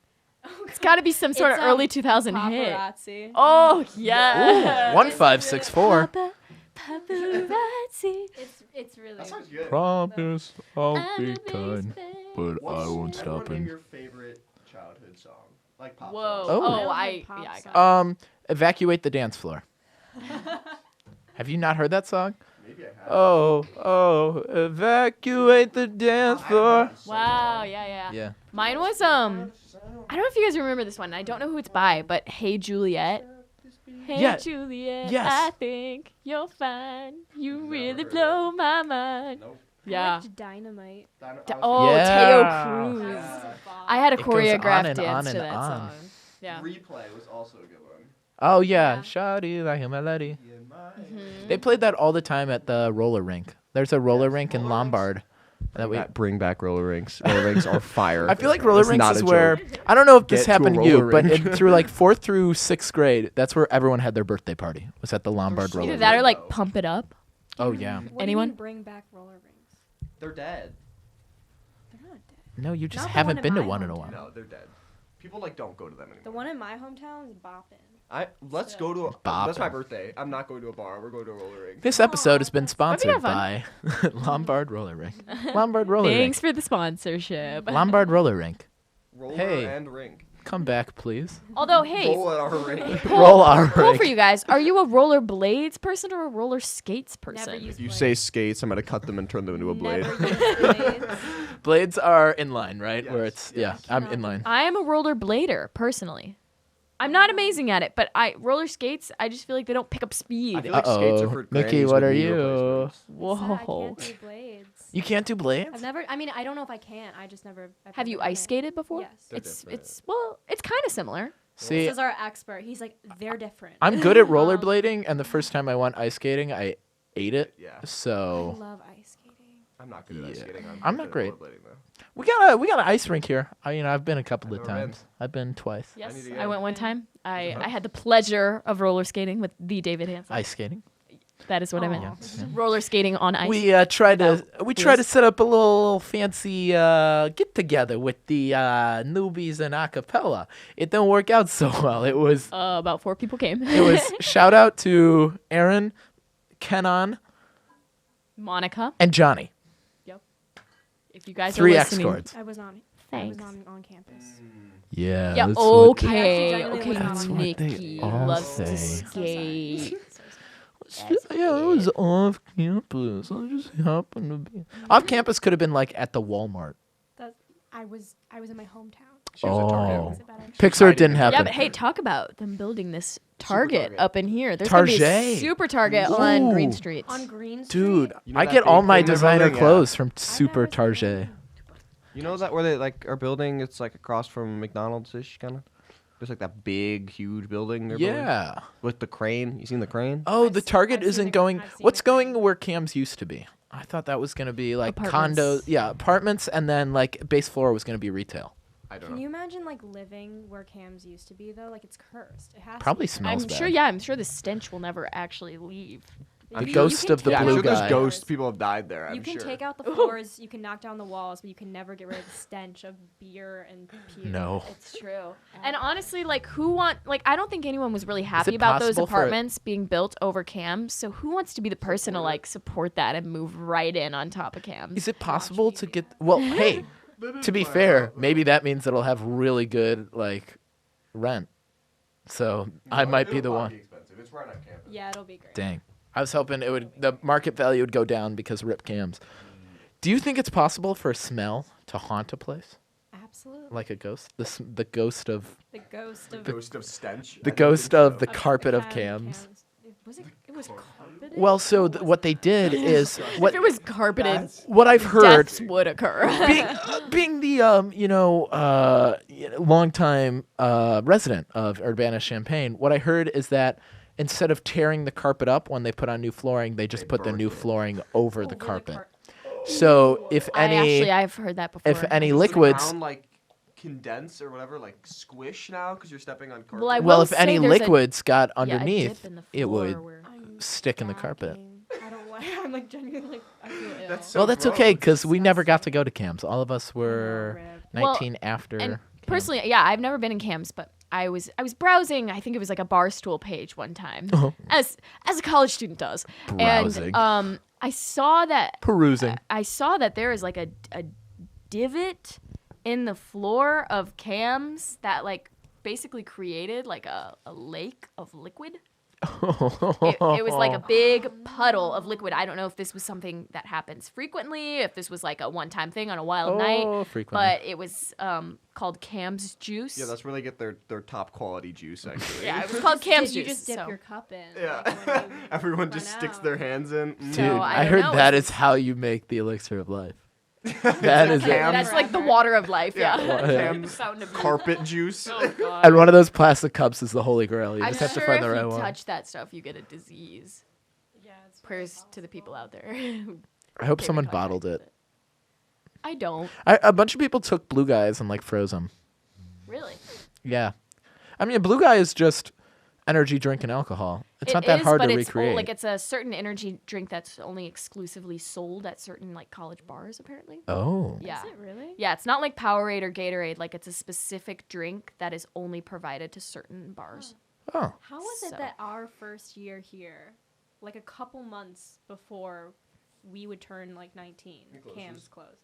It's got to be some sort of It's, early 2000 bad. hit. Paparazzi. Oh, yeah. Ooh, 1564. Paparazzi. It's really. That sounds good. Promise I'll I'm be a kind, baby. but I What's won't everyone stop name him. your favorite childhood song? Like pop Whoa. songs. Oh. I Pop yeah, I song. got it. Evacuate the dance floor. Have you not heard that song? Maybe I have. Oh, evacuate the dance floor. Wow, yeah. Yeah. Mine was I don't know if you guys remember this one. I don't know who it's by, but Hey Juliet. Hey Yeah. Juliet, Yes. I think you're fine. You Never really heard blow my mind. Nope. Yeah. I liked Dynamite. Oh, Yeah. Teo Cruz. Yeah. I had a It goes choreographed on and dance on to and that on. song. Yeah. Replay was also a good one. Oh yeah, Yeah. Shawty like a melody. In my Mm-hmm. They played that all the time at the roller rink. There's a roller rink in Lombard. That we. Bring back roller rinks. Roller rinks are fire. I feel like roller That's rinks not is a where joke. I don't know if this Get to a happened to you, roller but rink. through like 4th through 6th grade, that's where everyone had their birthday party. Was at the Lombard so roller Either rink. that or Though. like Pump It Up. Oh yeah. What Anyone? Do you mean bring back roller rings? They're dead. They're not dead. No, you just Not the haven't one in been to my one in a hometown. while. No, they're dead. People like don't go to them The anymore. one in my hometown is bopping. Let's go to. Boppin'. That's my birthday. I'm not going to a bar. We're going to a roller rink. This episode has been That'd sponsored be by Lombard Roller Rink. Lombard Roller Thanks Rink. for the sponsorship. Lombard Roller Rink. Roller Hey. and rink. Come back, please. Although, hey, Roll at our rink. Roll our cool rink. for you guys. Are you a roller blades person or a roller skates person? Never used If you blades. say skates, I'm gonna cut them and turn them into a blade. Never used blades. Blades are in line, right? Where Yes, it's yes. I'm in line. I am a roller blader personally. I'm not amazing at it, but roller skates. I just feel like they don't pick up speed. I feel like skates are Uh-oh. for Mickey, grannies what with are knee you? replacements. I Whoa. can't do blades. You can't do blades? I've never. I mean, I don't know if I can. I just never. I've Have you never done ice it. skated before? Yes. They're It's different. it's kind of similar. See, This is our expert. He's like, they're different. I'm good at rollerblading, and the first time I went ice skating, I ate it. Yeah. I So love ice skating. I'm not good at ice skating. I'm not good at great. rollerblading, though. We got an ice rink here. I've been a couple of I've never been. times. I've been twice. Yes, need to I go. went one time. I had the pleasure of roller skating with the David Hansen. Ice skating. That is what I meant. Aw. Yeah. Roller skating on ice. We tried to wheels. set up a little fancy get together with the newbies and acapella. It didn't work out so well. It was About 4 people came. shout out to Aaron, Kenan, Monica. and Johnny. Yep. If you guys 3 are X listening. chords. I was on. Thanks. I was on campus. Yeah. Yeah. that's Okay. I actually Okay. genuinely That's what they Nikki all loves say. to So sorry. skate. Yeah, it was off campus. I just happened to be off campus. Could have been like at the Walmart. I was in my hometown. She was at Target. Oh. Is it better? Pixar didn't Yeah, happen. but hey, talk about them building this Target Target. up in here. There's gonna be a Target. super Target on Green Ooh. Street. On Green Street. Dude, You know I that get all big my thing they're designer building? Yeah. clothes from I've Super never seen Target. that. You know that where they like are building? It's like across from McDonald's-ish kind of. There's like that big, huge building they're building Yeah. with the crane. You seen the crane? Oh, I've the seen- Target I've seen isn't the- going. I've seen What's the going crane. where Cam's used to be? I thought that was going to be like Apartments. condos. Yeah, apartments, and then like base floor was going to be retail. I don't Can know. you imagine like living where Cam's used to be though? Like it's cursed. It has Probably to be. smells I'm bad. sure. Yeah, I'm sure the stench will never actually leave. The You ghost can of the take Yeah, I'm blue sure guy. there's ghosts. People have died there. I'm You can sure. take out the floors, you can knock down the walls, but you can never get rid of the stench of beer and puke. No. It's true. And honestly, like, I don't think anyone was really happy it about those possible for it- apartments being built over Cam's. So who wants to be the person to like support that and move right in on top of Cam's? Is it possible to get? Well, hey, to be fair, maybe that means it'll have really good like rent. So I might be the one. Expensive. It's right on campus. Yeah, it'll be great. Dang. I was hoping the market value would go down because rip Cams. Do you think it's possible for a smell to haunt a place Absolutely. like a ghost? The ghost of The ghost of Ghost of stench. the ghost of the of carpet of Cam- Cams. It was carpeted? Well, so what they did is what if it was carpeted, what I've heard deaths would occur. being the longtime resident of Urbana Champaign, what I heard is that instead of tearing the carpet up when they put on new flooring, they just put the new flooring over the carpet. So if I've heard that before. if any Does the liquids, ground, like condense or whatever, like squish now because you're stepping on carpet. Well, I well, will if any say there's a- liquids got yeah, a dip underneath, in the it would floor where- I'm stick in the carpet. gagging. I don't want. I'm like genuinely like I feel ill. That's Well, so that's okay gross. because we never got to go to Cams. All of us were rip. 19 after. And Cams. personally, yeah, I've never been in Cam's, but I was browsing. I think it was like a Barstool page one time, as a college student does. Browsing. And I saw that Perusing. I saw that there is like a divot in the floor of Cam's that like basically created like a lake of liquid. It was like a big puddle of liquid. I don't know if this was something that happens frequently, if this was like a one-time thing on a wild night, frequently. but it was called Cam's juice. Yeah, that's where they get their top quality juice. Actually. Yeah, it was called Cam's Did you juice. just dip so- your cup in? Yeah. like, when you Everyone run just sticks out? their hands in. Dude, So, I I don't heard know, that it's is how you make the elixir of life. That is it. That's like the water of life. Yeah. Cam's Fountain of youth. carpet juice. Oh, God. And one of those plastic cups is the holy grail. You I'm just have sure to find if the right you one. touch that stuff, you get a disease. Yeah, it's Prayers to the people out there. who I hope came in someone contact bottled with it. I don't. A bunch of people took Blue Guys and like froze them. Really. Yeah. I mean, a Blue Guy is just energy drink and alcohol. It's not that hard to recreate. Like it's a certain energy drink that's only exclusively sold at certain like college bars, apparently. Oh. Yeah. Is it really? Yeah, it's not like Powerade or Gatorade. Like it's a specific drink that is only provided to certain bars. Oh. How was it So- that our first year here, like a couple months before we would turn like 19, Cam's closes?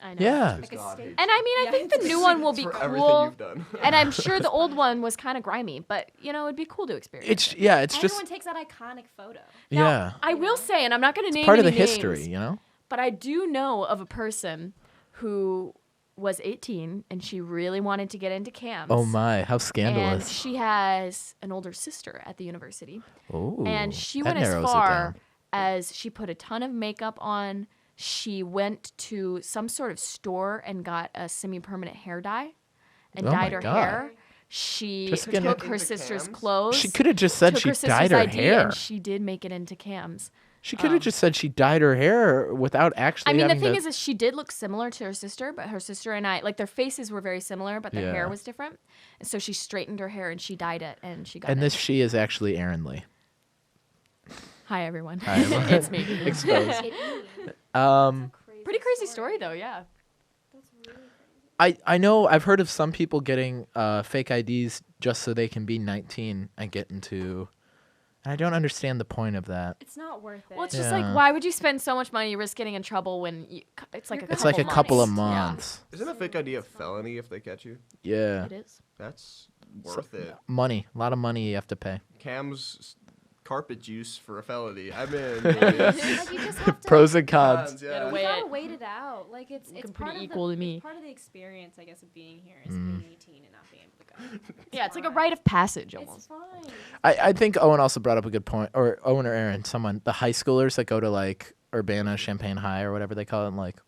I know. Yeah. Like a state. And I mean, I Yeah, think the new one will be For everything cool. you've done. And I'm sure the old one was kind of grimy, but you know, it'd be cool to experience. It's it. it's Everyone just takes that iconic photo. Now, yeah. I will say, and I'm not going to name Part of any the history, names, you know? but I do know of a person who was 18 and she really wanted to get into Cam's. Oh my, how And scandalous. she has an older sister at the university. Oh. And she that went as narrows it far down. as she put a ton of makeup on. She went to some sort of store and got a semi-permanent hair dye and Oh dyed my her God. hair. She Just getting took it her into sister's Cam's? clothes. She could have just said took she her sister's dyed her ID, hair. and she did make it into Cam's. She could have just said she dyed her hair without actually. I mean, the having thing to- is she did look similar to her sister, but her sister and I, like, their faces were very similar, but their Yeah. hair was different. And so she straightened her hair and she dyed it, and she got and it. this she is actually Erin Lee. Hi, everyone. Hi, everyone. It's me. Exposed. Pretty crazy story, though, yeah. That's really crazy. I know I've heard of some people getting fake IDs just so they can be 19 and get into. And I don't understand the point of that. It's not worth it. Well, it's just Yeah. like, why would you spend so much money, risk getting in trouble when it's like a It's couple like a couple of months. Yeah. months. Isn't a fake ID a felony if they catch you? Yeah. It is. That's worth it. Money. A lot of money you have to pay. Cam's carpet juice for a felony. I'm in. Like, you just have to. Pros and cons. Yeah. You Weigh gotta it. wait it out. Like it's Looking part pretty of equal the, to me. It's part of the experience, I guess, of being here is being 18 and not being able to go. Yeah, it's like a rite of passage It's almost. fine. I think Owen also brought up a good point, or Owen or Aaron, someone, the high schoolers that go to like Urbana, Champaign High or whatever they call it, like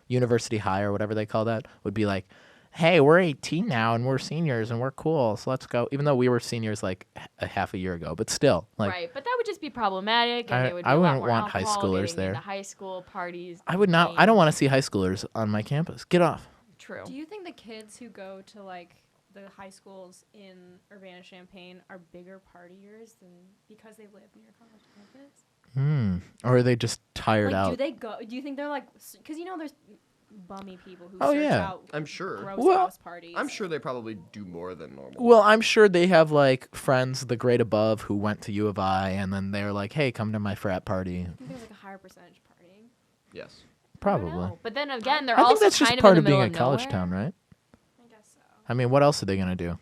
University High or whatever they call that, would be like, hey, we're 18 now and we're seniors and we're cool, so let's go. Even though we were seniors like a half a year ago, but still, like, Right, but that would just be problematic, and it would be I a lot wouldn't more want high alcohol schoolers getting there. into high school parties. I would not. I don't want to see high schoolers on my campus. Get off. True. Do you think the kids who go to like the high schools in Urbana Champaign are bigger partiers than because they live near college campus? Or are they just tired Like, out? do they go? Do you think they're like? Because you know, there's bummy people who Oh, search yeah. out I'm sure. gross Well, house parties. I'm sure they probably do more than normal. Well, I'm sure they have like friends the grade above who went to U of I, and then they're like, "Hey, come to my frat party." I think there's like a higher percentage partying. Yes. I don't Probably. know. But then again, they're I think also that's just kind part of of in the being a middle college nowhere. town, right? I guess so. I mean, what else are they gonna do?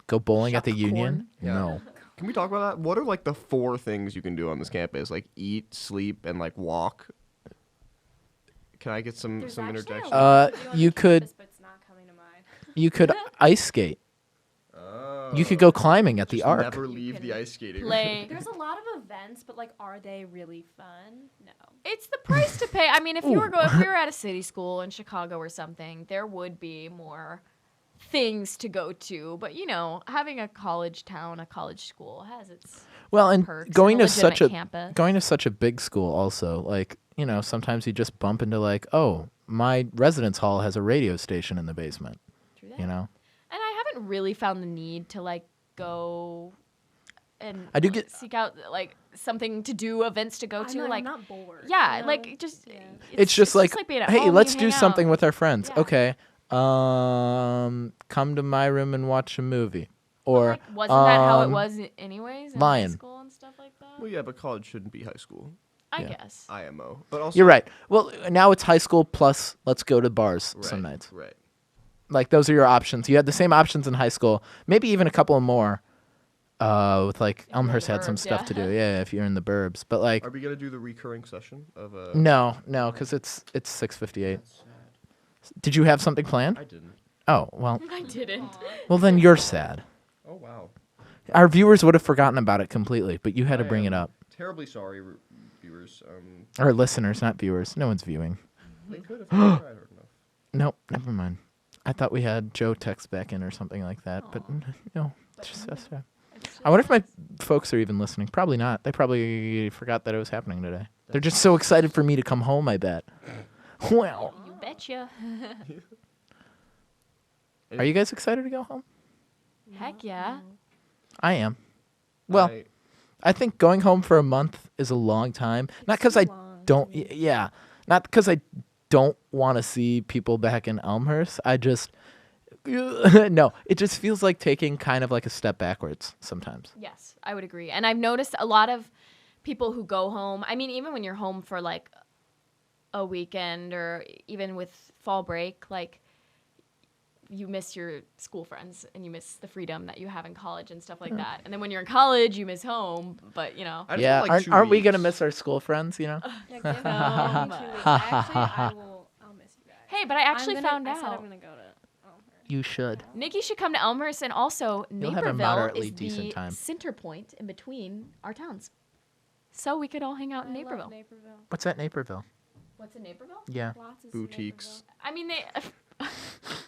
Go bowling at the Shuck Union? Yeah. No. Can we talk about that? What are like the 4 things you can do on this campus? Like eat, sleep, and like walk. Can I get some There's actually a interjection? lot to do on You the could- campus, but it's not coming to mind. You could ice skate. Oh. You could go climbing at the Just Arc. Never leave can the ice skating. Play. There's a lot of events, but like, are they really fun? No. It's the price to pay. I mean, if you were Ooh. if we were at a city school in Chicago or something, there would be more things to go to. But you know, having a college town, a college school has its Well, and perks. going and to such a legitimate campus. going to such a big school also, like, you know, sometimes you just bump into like, oh, my residence hall has a radio station in the basement. True that. You know. And I haven't really found the need to like go and I do get- seek out like something to do, events to go to. I'm like not bored. yeah, you know? like just Yeah. It's just like, being at hey, home, let's you do hang something out. with our friends. Yeah. Okay. Come to my room and watch a movie. But, Or like, wasn't that how it um, was anyways in Lion. high school and stuff like that? Well, yeah, but college shouldn't be high school. I yeah. guess. IMO. But also. You're right. Well, now it's high school plus let's go to bars Right, some nights. Right. Like those are your options. You had the same options in high school, maybe even a couple more. With like In the Elmhurst had some burbs, stuff yeah. to do. Yeah, if you're in the burbs. But like Are we gonna do the recurring session of no, because it's 6:58. Did you have something planned? I didn't. Oh, well. I didn't. Well, then you're sad. Oh wow. Our viewers would have forgotten about it completely, but you had to I bring it am up. Terribly sorry, viewers. Or listeners, not viewers. No one's viewing. They could have tried hard enough. Nope, never mind. I thought we had Joe text back in or something like that, but no. It's just us. I wonder if my folks are even listening. Probably not. They probably forgot that it was happening today. They're just so excited for me to come home, I bet. Well, You betcha. are you guys excited to go home? Heck yeah. I am. Well, I think going home for a month is a long time. Not because I don't, yeah, not because I don't want to see people back in Elmhurst. I just, no, it just feels like taking kind of like a step backwards sometimes. Yes, I would agree. And I've noticed a lot of people who go home. I mean, even when you're home for like a weekend or even with fall break, like you miss your school friends and you miss the freedom that you have in college and stuff like that. And then when you're in college, you miss home, but you know. I just Yeah, want, like, 2 aren't we going to weeks. miss our school friends, you know? Yeah, give me 2 weeks. Actually, I'll miss you guys. Hey, but I actually found I said I'm out. gonna go to Elmhurst. You should. Nikki should come to Elmhurst, and also You'll have a Naperville moderately is decent the time. center point in between our towns. So we could all hang out in I love Naperville. Naperville. What's at Naperville? What's in Naperville? Yeah. Lots of Boutiques. I mean, they.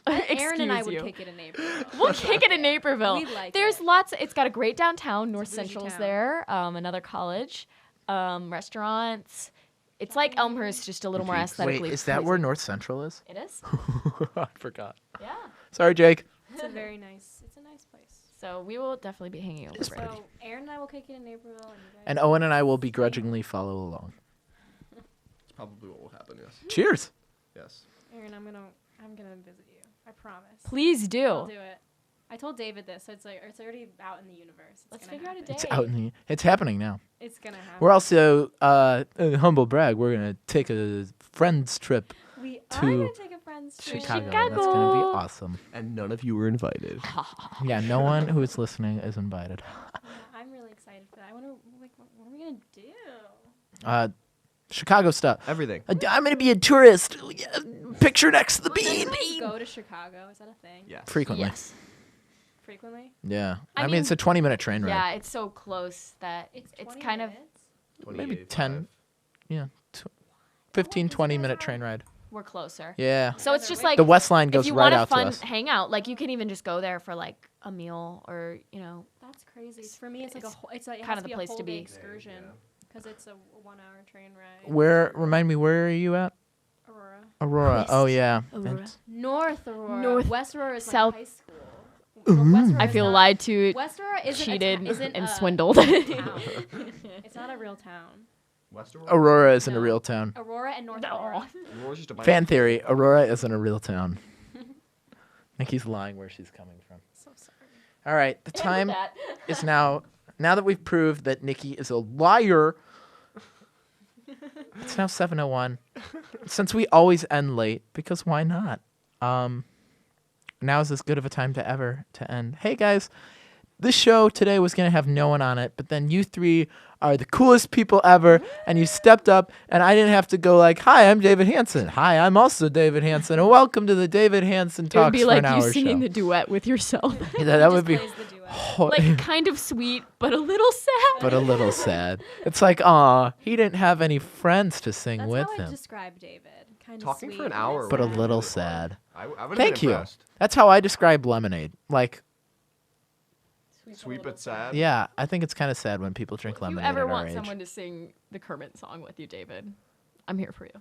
Aaron and I Excuse would you. kick it in Naperville. We'll kick it in Naperville. We like There's it. lots. It's got a great downtown. North It's a bougie Central's town. there. Another college. restaurants. It's like Elmhurst, just a little more Boutiques. aesthetically. Wait, is that where pleasing. North Central is? It is? I forgot. Yeah. Sorry, Jake. It's a very nice. It's a nice place. So we will definitely be hanging over. It's there. So Aaron and I will kick it in Naperville, and you guys. And Owen and I will begrudgingly follow along. It's probably what will happen. Yes. Cheers. Yes. Aaron, I'm gonna visit you. I promise. Please I'll do. do it. I told David this, so it's already out in the universe. Let's gonna figure out a happen. day. It's out in the. It's happening now. It's gonna happen. We're also humble brag. We're gonna take a friends trip We to are gonna take a friend's trip. Chicago. That's gonna be awesome. And none of you were invited. Yeah, no one who is listening is invited. Yeah, I'm really excited for that. I wonder, like, what are we gonna do? Chicago stuff. Everything. I'm gonna be a tourist. Picture next to the Does bean. anyone go to Chicago? Is that a thing? Yes. Frequently. Yes. Frequently? Yeah. I I mean, mean, it's a 20-minute train ride. Yeah, it's so close that It's it's 20 kind of. minutes? Maybe 2085. 10. Yeah. 15, is it 20-minute guys train ride. We're closer. Yeah. So it's just like The West Line if goes you right want a out to fun us. hangout, like you can even just go there for like a meal or That's crazy. For me, it's like It's a whole, it's like it kind has of to the be place a whole to day be. excursion because it's a 1-hour train ride. Where? Remind me, where are you at? Aurora. Aurora. West Oh, yeah. Aurora. And- North Aurora. North- West Aurora is South- like high school. West Aurora I is feel not- lied to, West Aurora isn't cheated, isn't and a swindled. town. It's not a real town. West Aurora isn't a No. real town. Aurora and North No. Aurora. Aurora's just a Fan theory, Aurora isn't a real town. Nikki's lying where she's coming from. So sorry. All right, the And with time that- is now that we've proved that Nikki is a liar. It's now 7:01. Since we always end late, because why not? Now is as good of a time to end. Hey guys, this show today was gonna have no one on it, but then you three are the coolest people ever, and you stepped up, and I didn't have to go like, "Hi, I'm David Hansen. Hi, I'm also David Hansen, and welcome to the David Hansen It would Talks be for like an you hour singing show." the duet with yourself. Yeah, that would be Just plays the duet. Like kind of sweet, but a little sad. but a little sad. It's like, aw, he didn't have any friends to sing That's with how I him. describe David. Kind of Talking sweet, for an hour. But a would be little really hard. sad. I would've Thank been you. impressed. That's how I describe lemonade. Like, Sweet but sad. yeah, I think it's kind of sad when people drink If you lemonade ever at our want age. someone to sing the Kermit song with you, David, I'm here for you.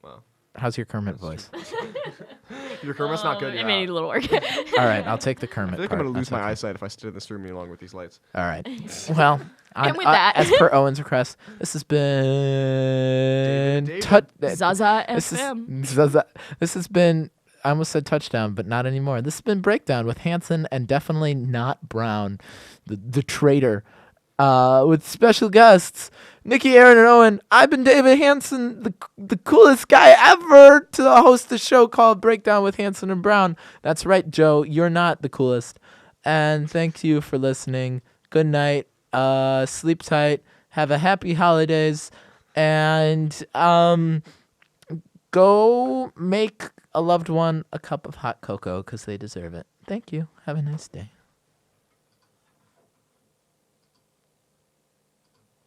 Well, How's your Kermit voice? your Kermit's not good. It You're may out. need a little work. All right, I'll take the Kermit I feel like part. I'm gonna lose That's my okay. eyesight if I sit in this room any longer with these lights. All right. Well, And with that- as per Owen's request, this has been David. Zaza This FM. is Zaza. This has been. I almost said touchdown, but not anymore. This has been Breakdown with Hansen and definitely not Brown, the traitor, with special guests Niki, Aaron, and Owen. I've been David Hansen, the coolest guy ever to host a show called Breakdown with Hansen and Brown. That's right, Joe. You're not the coolest. And thank you for listening. Good night. Sleep tight. Have a happy holidays. And go make a loved one a cup of hot cocoa because they deserve it. Thank you. Have a nice day.